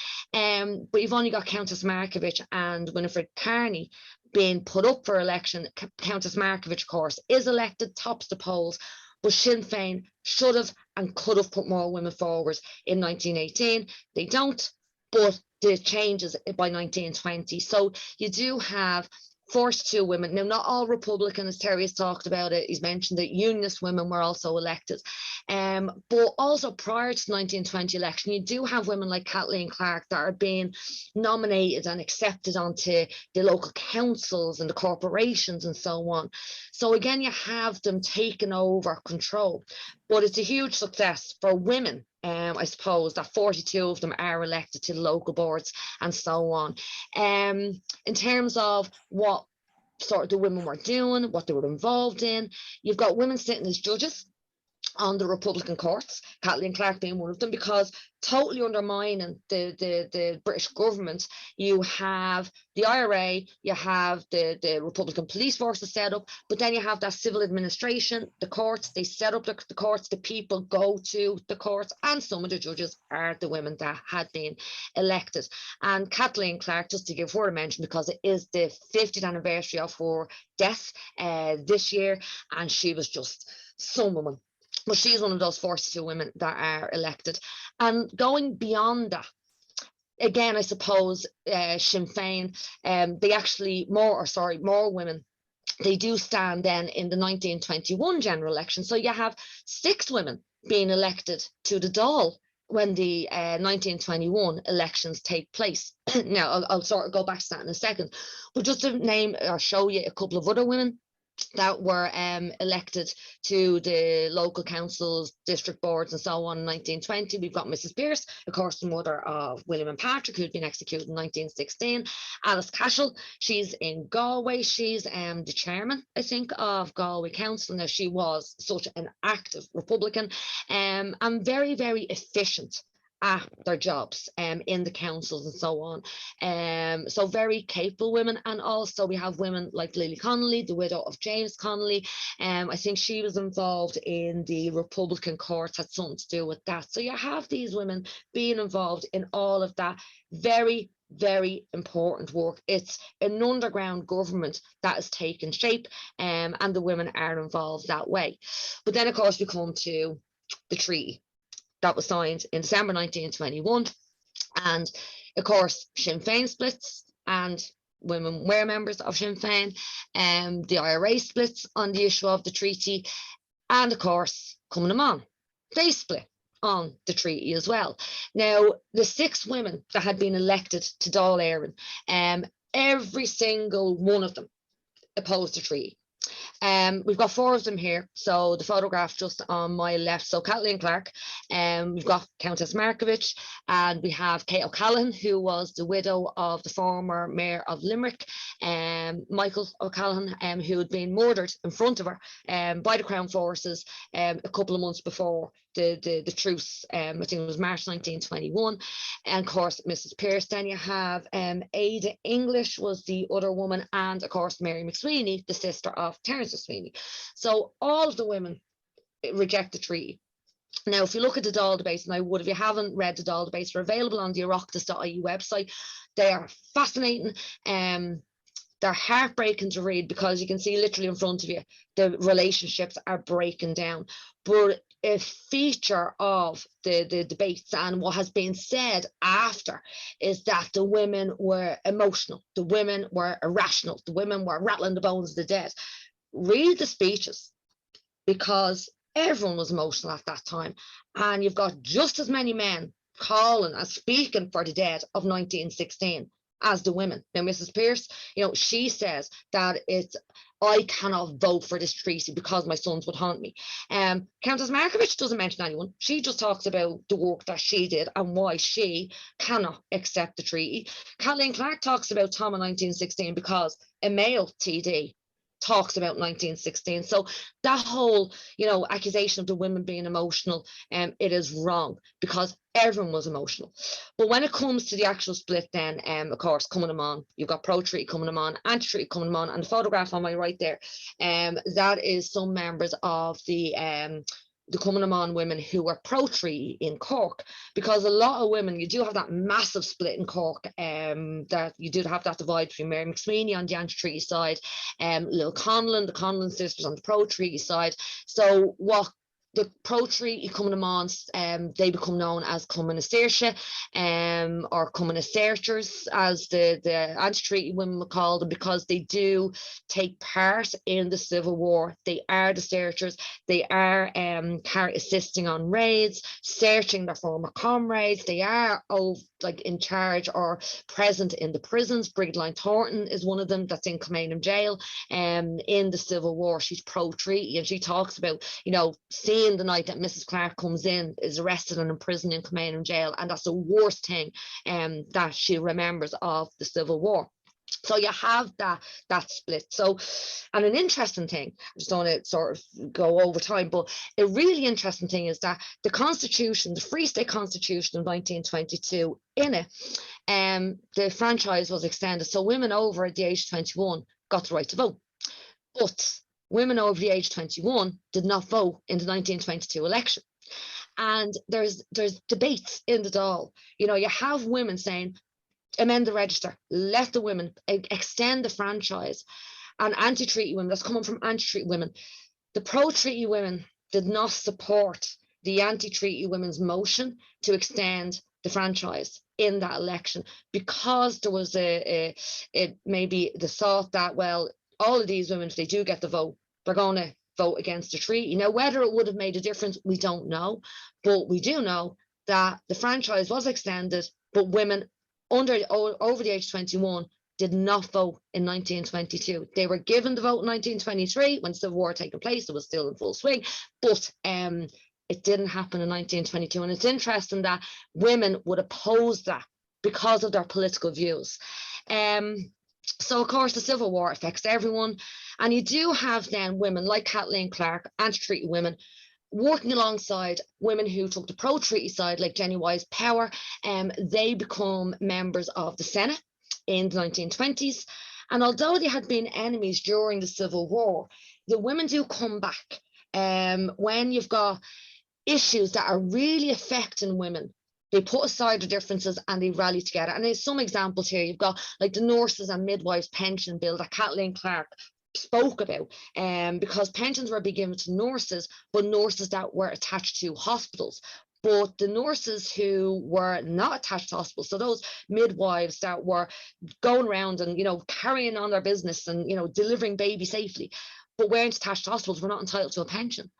But you've only got Countess Markievicz and Winifred Carney being put up for election. Countess Markievicz, of course, is elected, tops the polls. But Sinn Féin should have and could have put more women forward in 1918. They don't, but the changes by 1920. So you do have 42 women. Now, not all Republican, as Terry has talked about it. He's mentioned that Unionist women were also elected. But also prior to the 1920 election, you do have women like Kathleen Clark that are being nominated and accepted onto the local councils and the corporations and so on. So again, you have them taking over control. But it's a huge success for women. I suppose that 42 of them are elected to the local boards and so on. In terms of what sort of the women were doing, what they were involved in, you've got women sitting as judges on the Republican courts, Kathleen Clark being one of them, because totally undermining the British government. You have the IRA, you have the Republican police forces set up, but then you have that civil administration, the courts, they set up the courts, the people go to the courts, and some of the judges are the women that had been elected. And Kathleen Clark, just to give her a mention, because it is the 50th anniversary of her death this year, and she was just some woman. But she's one of those 42 women that are elected. And going beyond that, again, I suppose Sinn Féin, they actually more women, they do stand then in the 1921 general election. So you have 6 women being elected to the Dáil when the 1921 elections take place. Now, I'll sort of go back to that in a second. But just to name or show you a couple of other women that were elected to the local councils, district boards and so on in 1920. We've got Mrs. Pearce, of course, the mother of William and Patrick, who'd been executed in 1916. Alice Cashel, she's in Galway. She's the chairman, I think, of Galway Council. Now, she was such an active Republican and very, very efficient at their jobs in the councils and so on. So very capable women. And also we have women like Lily Connolly, the widow of James Connolly. I think she was involved in the Republican courts, had something to do with that. So you have these women being involved in all of that very, very important work. It's an underground government that is taking shape, and the women are involved that way. But then, of course, we come to the treaty that was signed in December 1921. And of course, Sinn Féin splits and women were members of Sinn Féin. The IRA splits on the issue of the treaty. And of course, Cumann, they split on the treaty as well. Now, the 6 women that had been elected to Dáil Éireann, every single one of them opposed the treaty. We've got 4 of them here. So the photograph just on my left. So Kathleen Clark, we've got Countess Markovich, and we have Kate O'Callaghan, who was the widow of the former mayor of Limerick, Michael O'Callaghan, who had been murdered in front of her by the Crown forces a couple of months before the truce. I think it was March 1921. And of course, Mrs. Pearce. Then you have Ada English was the other woman, and of course Mary McSweeney, the sister of Terence McSweeney. So all of the women reject the treaty. Now, if you look at the Dáil debates, and I would, if you haven't read the Dáil debates, they're available on the oireachtas.ie website. They are fascinating. They're heartbreaking to read, because you can see literally in front of you the relationships are breaking down. But a feature of the debates and what has been said after is that the women were emotional, the women were irrational, the women were rattling the bones of the dead. Read the speeches, because everyone was emotional at that time, and you've got just as many men calling and speaking for the dead of 1916 as the women. Now, Mrs. Pearce, she says that I cannot vote for this treaty because my sons would haunt me. Countess Markovich doesn't mention anyone. She just talks about the work that she did and why she cannot accept the treaty. Kathleen Clark talks about Tom in 1916 because a male TD talks about 1916. So that whole, accusation of the women being emotional, it is wrong, because everyone was emotional. But when it comes to the actual split, then, of course, Cumann on, you've got pro-treaty Cumann on, anti-treaty Cumann on, and the photograph on my right there, that is some members of the Cumann women who were pro-treaty in Cork, because a lot of women, you do have that massive split in Cork, that you did have that divide between Mary McSweeney on the anti-treaty side, Lil Conlon, the Conlon sisters on the pro-treaty side. So what the pro-treaty Cumann, they become known as Cumann Saoirse, or Cumann Searchers, as the anti-treaty women would call them, because they do take part in the Civil War. They are the searchers. They are assisting on raids, searching their former comrades. They are in charge or present in the prisons. Brigid Thornton is one of them that's in Cumann jail in the Civil War. She's pro-treaty, and she talks about, seeing the night that Mrs. Clark comes in, is arrested and imprisoned in Cumann jail, and that's the worst thing that she remembers of the Civil War. So you have that split. So, and an interesting thing, I just don't want to sort of go over time, but a really interesting thing is that the Constitution, the Free State Constitution of 1922, in it, the franchise was extended. So women over the age of 21 got the right to vote. But women over the age of 21 did not vote in the 1922 election. And there's debates in the Dáil. You have women saying, amend the register, let the women extend the franchise. And anti-treaty women, that's coming from anti-treaty women. The pro-treaty women did not support the anti-treaty women's motion to extend the franchise in that election, because there was maybe the thought that, well, all of these women, if they do get the vote, they're going to vote against the treaty. Now, whether it would have made a difference, we don't know. But we do know that the franchise was extended, but women over the age of 21 did not vote in 1922. They were given the vote in 1923 when the Civil War had taken place. It was still in full swing, but it didn't happen in 1922. And it's interesting that women would oppose that because of their political views. So, of course, the Civil War affects everyone. And you do have then women like Kathleen Clark, anti-treaty women, working alongside women who took the pro-treaty side, like Jenny Wise Power. They become members of the Senate in the 1920s. And although they had been enemies during the Civil War, the women do come back when you've got issues that are really affecting women. They put aside their differences and they rally together. And there's some examples here. You've got like the nurses and midwives pension bill that Kathleen Clark spoke about, because pensions were being given to nurses, but nurses that were attached to hospitals. But the nurses who were not attached to hospitals, so those midwives that were going around and, carrying on their business and, delivering babies safely, but weren't attached to hospitals, were not entitled to a pension.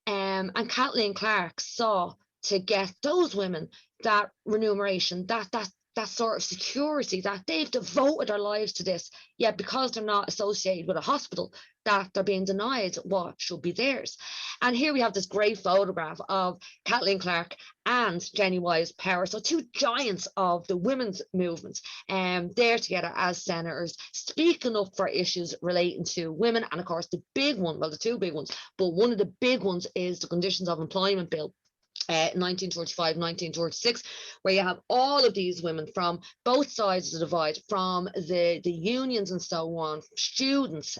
And Kathleen Clark saw to get those women that remuneration, that that sort of security that they've devoted their lives to this, yet because they're not associated with a hospital, that they're being denied what should be theirs. And here we have this great photograph of Kathleen Clark and Jenny Wise Power, so two giants of the women's movement, there together as senators, speaking up for issues relating to women. And of course, the big one, well, the two big ones, but one of the big ones is the Conditions of Employment Bill, 1935, 1936, where you have all of these women from both sides of the divide, from the unions and so on, students,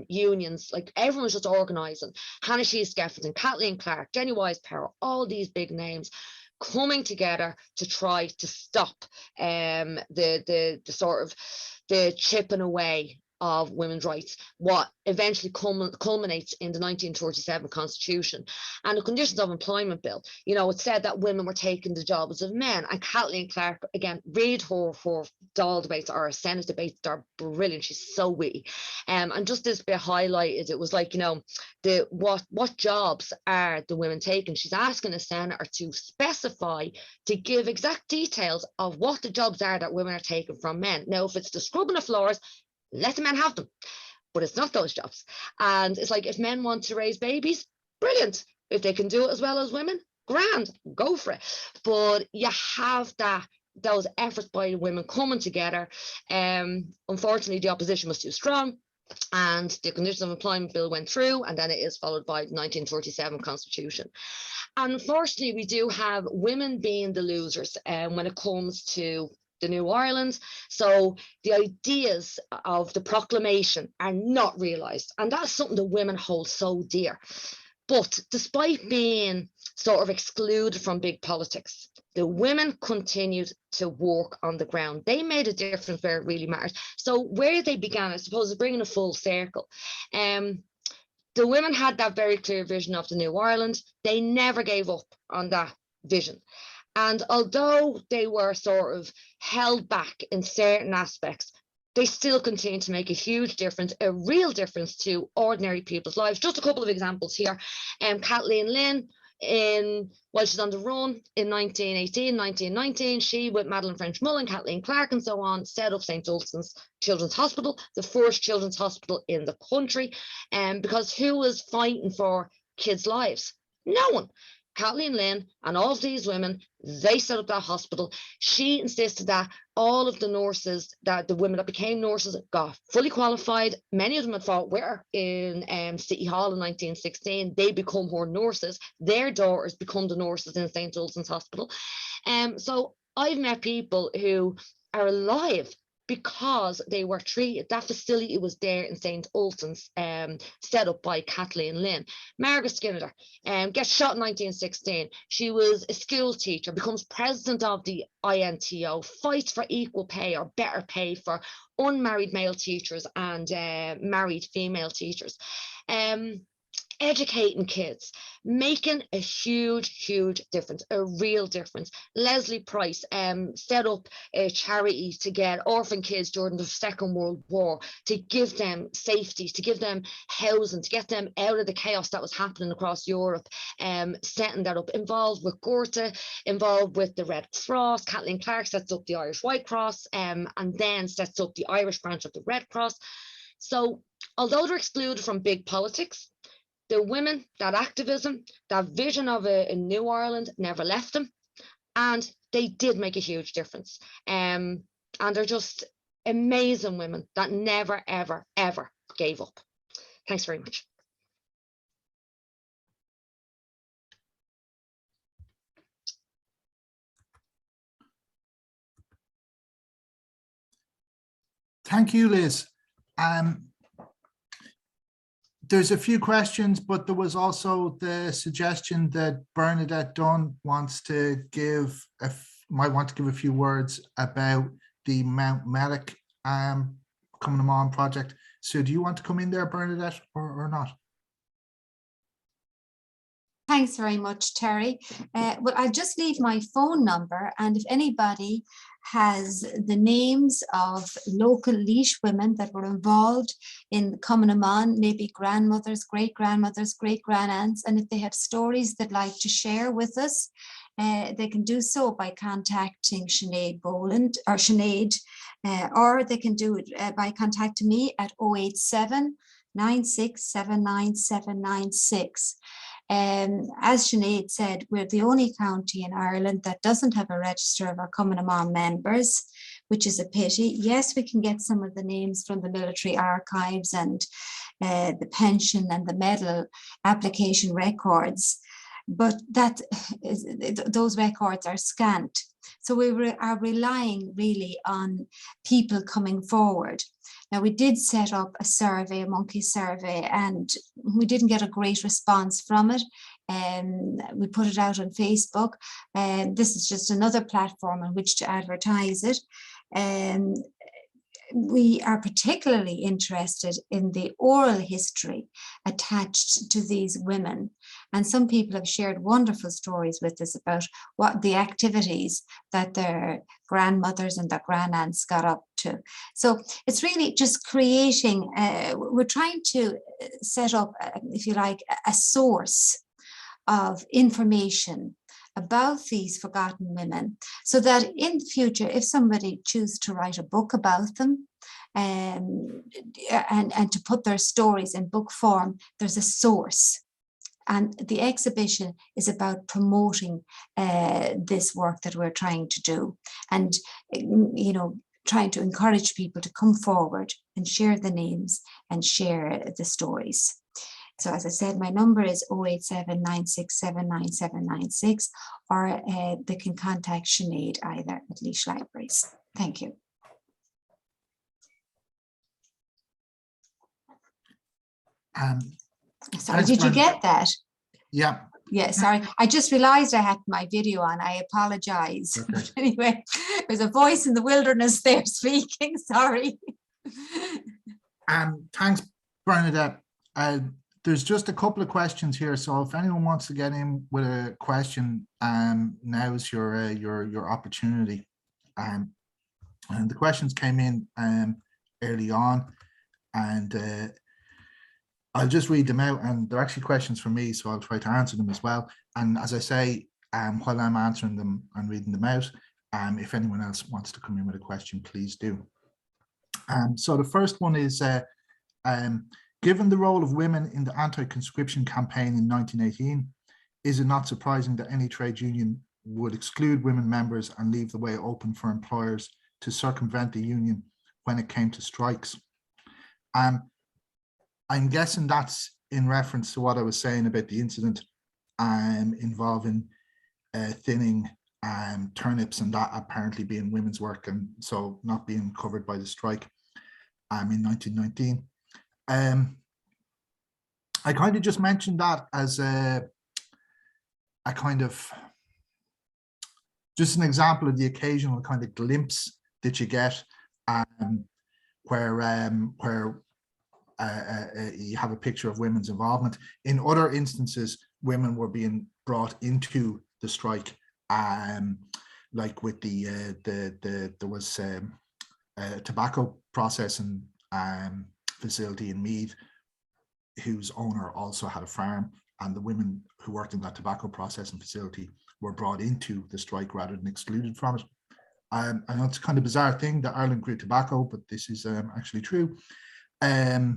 unions, like everyone's just organising. Hannah Sheehy Skeffington, Kathleen Clark, Jenny Wise Power, all these big names coming together to try to stop the sort of the chipping away of women's rights, what eventually culminates in the 1937 Constitution. And the Conditions of Employment Bill, you know, it said that women were taking the jobs of men. And Kathleen Clark, again, read her Dáil debates or Senate debates, they're brilliant. She's so witty. And just this bit highlighted, it was like, you know, what jobs are the women taking? She's asking the senator to specify, to give exact details of what the jobs are that women are taking from men. Now, if it's the scrubbing of floors, let the men have them, but it's not those jobs. And it's like, if men want to raise babies, brilliant. If they can do it as well as women, grand, go for it. But you have those efforts by the women coming together. Unfortunately, the opposition was too strong, and the Conditions of Employment Bill went through, and then it is followed by the 1937 Constitution. Unfortunately, we do have women being the losers when it comes to the New Ireland. So the ideas of the proclamation are not realised, and that's something that women hold so dear. But despite being sort of excluded from big politics, the women continued to work on the ground. They made a difference where it really mattered. So where they began, I suppose, is bringing a full circle. The women had that very clear vision of the New Ireland. They never gave up on that vision. And although they were sort of held back in certain aspects, they still continue to make a huge difference, a real difference to ordinary people's lives. Just a couple of examples here. Kathleen Lynn, while she's on the run in 1918, 1919, she with Madeleine French Mullen, Kathleen Clark and so on, set up St. Ulstan's Children's Hospital, the first children's hospital in the country. Because who was fighting for kids' lives? No one. Kathleen Lynn and all of these women, they set up that hospital. She insisted that all of the nurses, that the women that became nurses, got fully qualified. Many of them had fought with her in City Hall in 1916. They become her nurses. Their daughters become the nurses in St. Ulstan's Hospital. So I've met people who are alive because they were treated. That facility was there in St. Ulstan's, set up by Kathleen Lynn. Margaret Skinner gets shot in 1916. She was a school teacher, becomes president of the INTO, fights for equal pay or better pay for unmarried male teachers and married female teachers. Educating kids, making a huge difference, a real difference. Leslie Price set up a charity to get orphan kids during the Second World War, to give them safety, to give them housing, to get them out of the chaos that was happening across Europe, setting that up, involved with Goethe, involved with the Red Cross. Kathleen Clark sets up the Irish White Cross, and then sets up the Irish branch of the Red Cross. So although they're excluded from big politics, the women, that activism, that vision of a new Ireland never left them, and they did make a huge difference. And they're just amazing women that never, ever, ever gave up. Thanks very much. Thank you, Liz. There's a few questions, but there was also the suggestion that Bernadette Dunne wants to might want to give a few words about the Mount Mellick Coming On project. So do you want to come in there, Bernadette, or not? Thanks very much, Terry. Well, I'll just leave my phone number, and if anybody has the names of local Laois women that were involved in Cumann on, maybe grandmothers, great-grandmothers, great-granddaunts, and if they have stories they'd like to share with us, they can do so by contacting Sinead Boland or Sinead, or they can do it by contacting me at 087 9679796. As Sinead said, we're the only county in Ireland that doesn't have a register of our Cumann members, which is a pity. Yes, we can get some of the names from the military archives and the pension and the medal application records, but those records are scant. So we are relying really on people coming forward. Now, we did set up a survey, a monkey survey, and we didn't get a great response from it. We put it out on Facebook, and this is just another platform on which to advertise it. We are particularly interested in the oral history attached to these women. And some people have shared wonderful stories with us about what the activities that their grandmothers and their granddads got up to. So it's really just creating, we're trying to set up, if you like, a source of information about these forgotten women, so that in future, if somebody chooses to write a book about them and to put their stories in book form, there's a source. And the exhibition is about promoting this work that we're trying to do, and you know, trying to encourage people to come forward and share the names and share the stories. So as I said, my number is 087 967 9796, or they can contact Sinead either at Laois Libraries. Thank you. Sorry, did you get that? Yeah. Yeah, sorry. I just realized I had my video on. I apologize. Okay. But anyway, there's a voice in the wilderness there speaking. Sorry. Thanks, Bernadette. There's just a couple of questions here, so if anyone wants to get in with a question, now's your opportunity. And the questions came in early on, and I'll just read them out, and they're actually questions for me, so I'll try to answer them as well. And as I say, while I'm answering them and reading them out, if anyone else wants to come in with a question, please do. So the first one is, given the role of women in the anti-conscription campaign in 1918, is it not surprising that any trade union would exclude women members and leave the way open for employers to circumvent the union when it came to strikes? I'm guessing that's in reference to what I was saying about the incident involving thinning turnips, and that apparently being women's work, and so not being covered by the strike in 1919. I kind of just mentioned that as a kind of just an example of the occasional kind of glimpse that you get, where you have a picture of women's involvement. In other instances, women were being brought into the strike, like with there was a tobacco processing facility in Meath, whose owner also had a farm, and the women who worked in that tobacco processing facility were brought into the strike rather than excluded from it. I know it's a kind of bizarre thing that Ireland grew tobacco, but this is actually true. The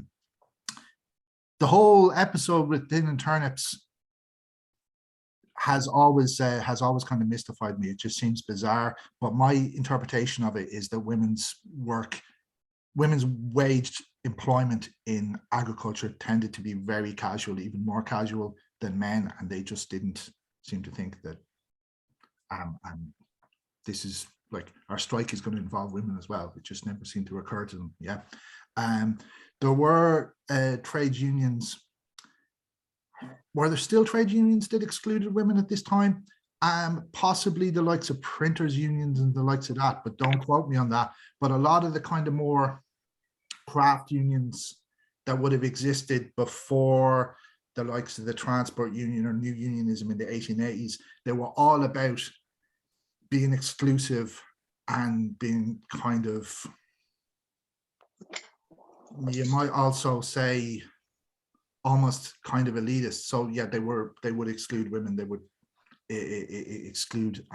whole episode with thinning turnips has always kind of mystified me. It just seems bizarre, but my interpretation of it is that women's waged employment in agriculture tended to be very casual, even more casual than men, and they just didn't seem to think that this is like, our strike is going to involve women as well. It just never seemed to occur to them. Yeah. There were trade unions. Were there still trade unions that excluded women at this time? Possibly the likes of printers unions and the likes of that, but don't quote me on that. But a lot of the kind of more craft unions that would have existed before the likes of the transport union or new unionism in the 1880s, they were all about being exclusive and being kind of, you might also say, almost kind of elitist. So yeah, they would exclude women. They would exclude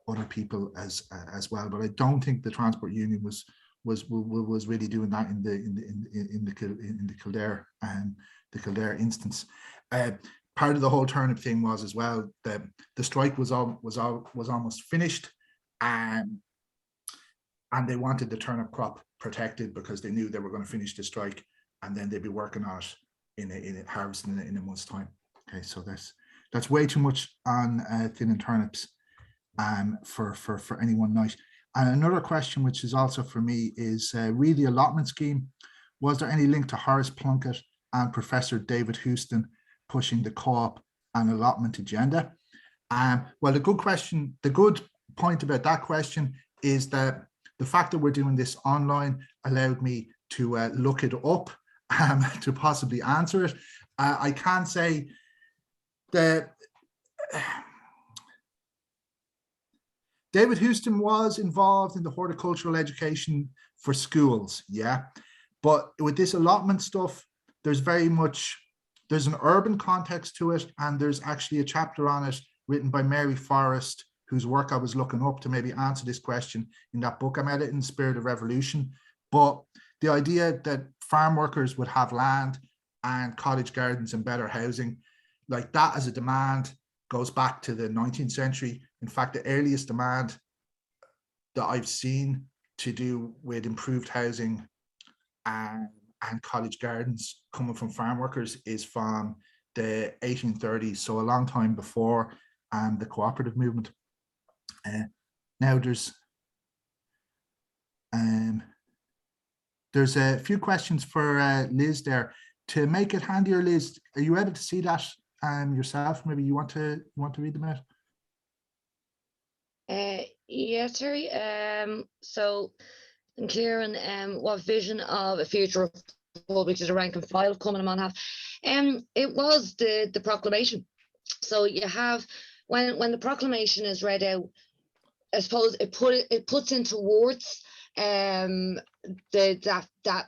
other people as well. But I don't think the Transport Union was really doing that in the Kildare instance. Part of the whole turnip thing was as well that the strike was almost finished, and they wanted the turnip crop protected because they knew they were going to finish the strike, and then they'd be working on it in harvesting it in a month's time. Okay, so that's way too much on thinning turnips for any one night. And another question, which is also for me, is read the allotment scheme. Was there any link to Horace Plunkett and Professor David Houston pushing the co-op and allotment agenda? Well, the good point about that question is that the fact that we're doing this online allowed me to look it up to possibly answer it. I can say that David Houston was involved in the horticultural education for schools, yeah. But with this allotment stuff, there's an urban context to it, and there's actually a chapter on it written by Mary Forrest, whose work I was looking up to maybe answer this question in that book I'm editing, Spirit of Revolution. But the idea that farm workers would have land and cottage gardens and better housing, like that as a demand, goes back to the 19th century. In fact, the earliest demand that I've seen to do with improved housing and cottage gardens coming from farm workers is from the 1830s, so a long time before the cooperative movement. Now there's a few questions for Liz there. To make it handier, Liz, are you able to see that yourself? Maybe you want to read them out? Yeah, Terry. So Kieran, what vision of a future republic did the rank and file of Cumann have? It was the proclamation. So you have when the proclamation is read out, I suppose it puts into words that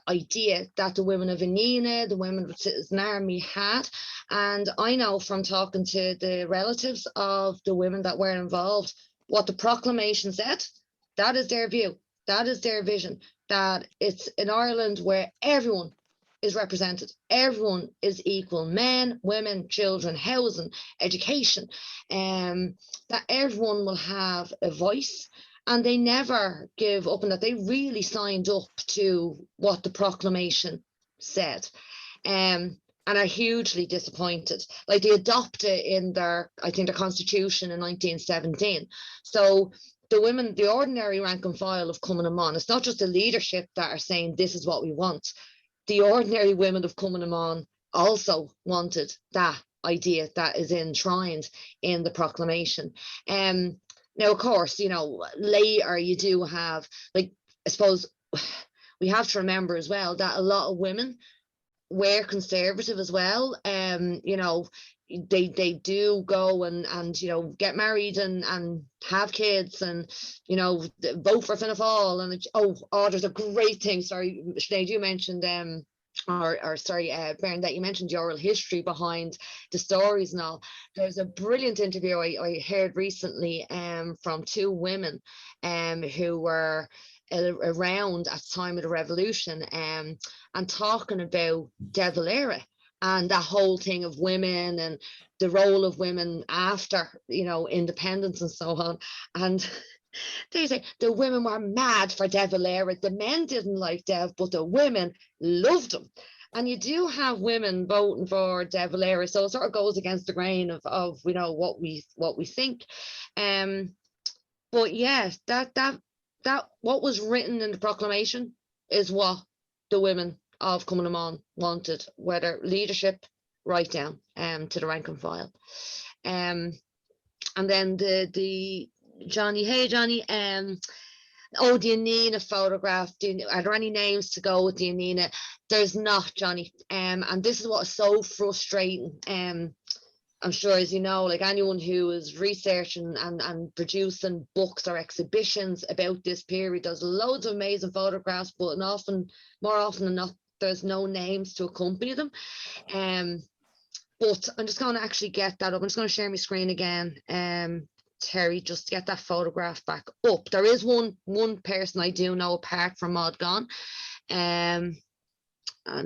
idea that the women of Inina, the women of the Citizen Army had. And I know from talking to the relatives of the women that were involved, what the proclamation said, that is their view, that is their vision, that it's in Ireland where everyone is represented, everyone is equal, men, women, children, housing, education, that everyone will have a voice, and they never give up, and that they really signed up to what the proclamation said, and are hugely disappointed. Like, they adopted in their constitution in 1917. So the women, the ordinary rank and file of Cumann, it's not just the leadership that are saying this is what we want. The ordinary women of Cumann also wanted that idea that is enshrined in the proclamation. Now, of course, later you do have, like, I suppose we have to remember as well that a lot of women were conservative as well. They do go and get married and have kids and vote for Fianna Fáil, and there's a great thing. Sorry, Sinead, you mentioned Bern, that you mentioned the oral history behind the stories and all. There's a brilliant interview I heard recently from two women who were around at the time of the revolution and talking about De Valera and that whole thing of women and the role of women after independence and so on. And they say the women were mad for De Valera. The men didn't like Dev, but the women loved him. And you do have women voting for De Valera, so it sort of goes against the grain of what we think. But yeah, that what was written in the proclamation is what the women of Cumann wanted, whether leadership right down to the rank and file. And then the Johnny, hey Johnny, the Inina photograph, are there any names to go with the Inina? There's not, Johnny, and this is what is so frustrating. I'm sure, as you know, like anyone who is researching and producing books or exhibitions about this period, there's loads of amazing photographs, but more often than not, there's no names to accompany them. But I'm just going to actually get that up. I'm just going to share my screen again. Terry, just get that photograph back up. There is one person I do know apart from Maud Gonne. I'm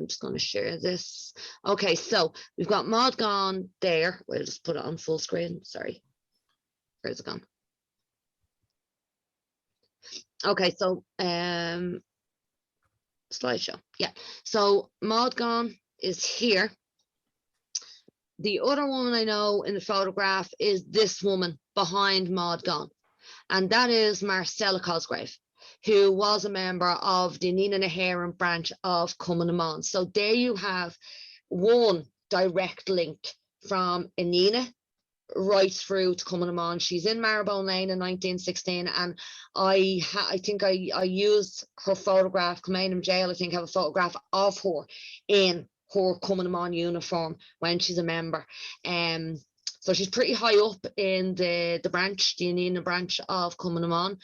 just going to share this. Okay, so we've got Maud Gonne there. We'll just put it on full screen. Sorry. Where's it gone? Okay, so slideshow. Yeah. So Maud Gonne is here. The other woman I know in the photograph is this woman behind Maud Gonne, and that is Marcella Cosgrave, who was a member of the Nina Naharan branch of Cumann. So there you have one direct link from Inina right through to Cumann. She's in Marylebone Lane in 1916, and I think I used her photograph. Cumann Jail, I think, have a photograph of her in her Cumann uniform when she's a member. So she's pretty high up in the branch, the Inina branch of Cumann.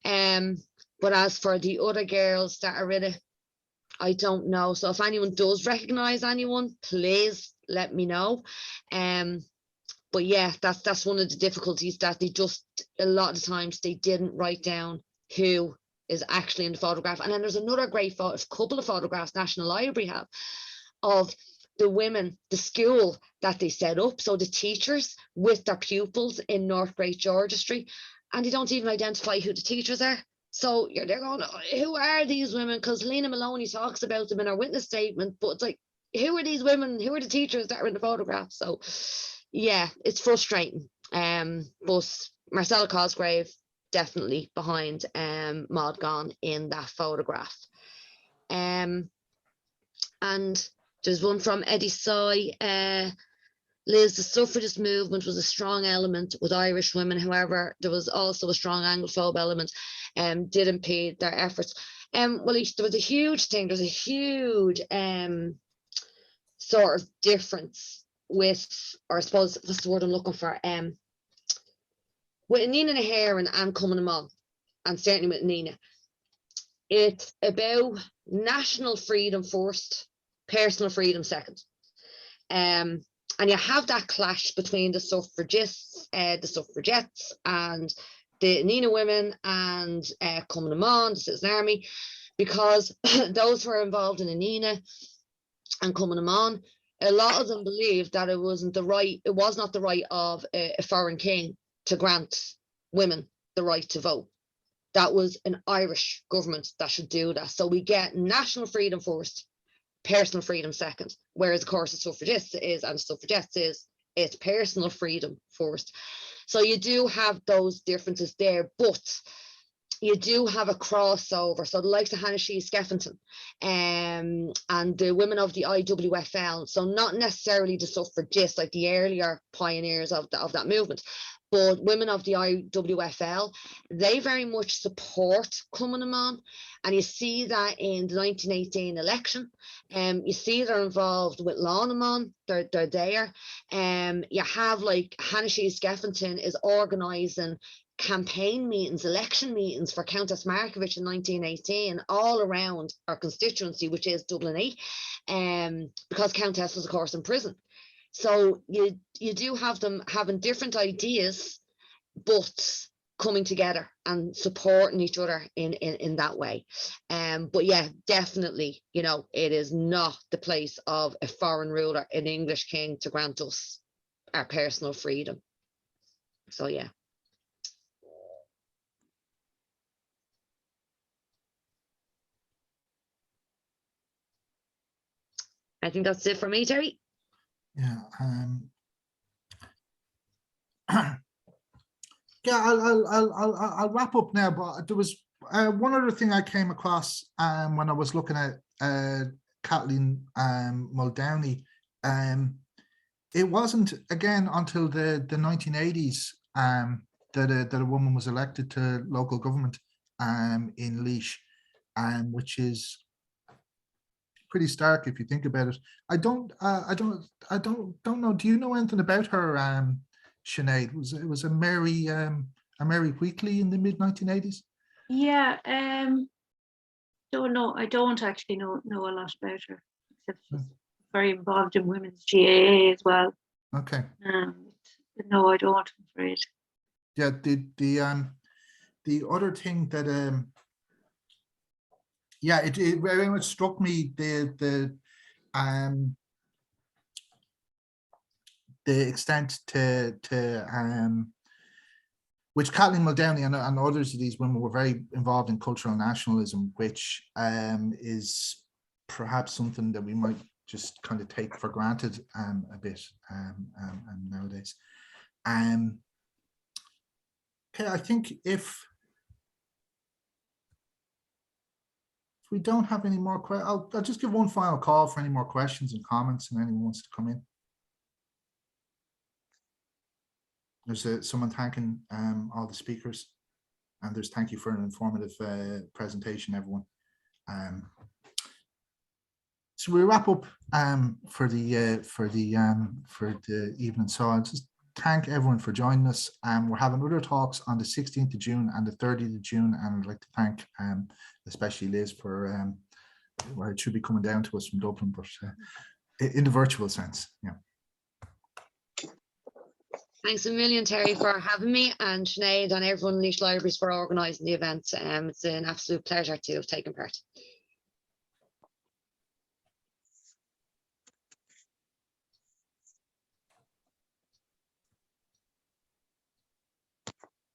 But as for the other girls that are in it, I don't know. So if anyone does recognize anyone, please let me know. But yeah, that's one of the difficulties, that they just, a lot of the times they didn't write down who is actually in the photograph. And then there's another great couple of photographs National Library have of the women, the school that they set up. So the teachers with their pupils in North Great Georgia Street, and they don't even identify who the teachers are. So they're going, who are these women? Because Lena Maloney talks about them in her witness statement, but it's like, who are these women? Who are the teachers that are in the photograph? So yeah, it's frustrating. But Marcella Cosgrave definitely behind Maud Gonne in that photograph. And there's one from Eddie Sy. Liz, the suffragist movement was a strong element with Irish women. However, there was also a strong Anglophobe element, did impede their efforts. Well, there was a huge thing. There's a huge sort of difference with, or I suppose what's the word I'm looking for? With Nina Naharan and Cumann, and certainly with Nina, it's about national freedom first, personal freedom second. And you have that clash between the suffragists, the suffragettes, and the Nina women and Cumann, the Citizen Army, because those who were involved in the Nina and Cumann, a lot of them believed that it was not the right of a foreign king to grant women the right to vote. That was an Irish government that should do that. So we get national freedom first, personal freedom second, whereas of course the suffragists is, and the suffragettes is, it's personal freedom first. So you do have those differences there, but you do have a crossover. So the likes of Hannah Sheehy Skeffington and the women of the IWFL, so not necessarily the suffragists like the earlier pioneers of that movement, but women of the IWFL, they very much support Cumann, and you see that in the 1918 election. You see they're involved with Laois, they're there. You have like Hannah Sheehy Skeffington is organising campaign meetings, election meetings for Countess Markievicz in 1918 all around our constituency, which is Dublin 8, because Countess was of course in prison. So you do have them having different ideas, but coming together and supporting each other in that way. But yeah, definitely, you know, it is not the place of a foreign ruler, an English king, to grant us our personal freedom. So yeah. I think that's it for me, Terry. Yeah. Yeah, I'll wrap up now. But there was one other thing I came across when I was looking at Kathleen Muldowney. It wasn't again until the 1980s that a woman was elected to local government in Laois, which is pretty stark if you think about it. I don't know. Do you know anything about her, Sinead? It was a Mary Wheatley in the mid 1980s? Yeah, don't know. I don't actually know a lot about her, except she's very involved in women's GAA as well. Okay. No, I don't, I'm afraid. Yeah, the other thing that yeah, it very much struck me the extent to which Kathleen Muldowney and others of these women were very involved in cultural nationalism, which is perhaps something that we might just kind of take for granted a bit nowadays. Okay, I think if we don't have any more questions, I'll just give one final call for any more questions and comments, and anyone wants to come in. There's someone thanking all the speakers, and there's thank you for an informative presentation, everyone. So we wrap up for the evening. So I'll just thank everyone for joining us. We're having other talks on the 16th of June and the 30th of June, and I'd like to thank especially Liz for well, it should be coming down to us from Dublin, but in the virtual sense. Yeah. Thanks a million, Terry, for having me, and Sinead and everyone in Laois Libraries for organising the event. It's an absolute pleasure to have taken part.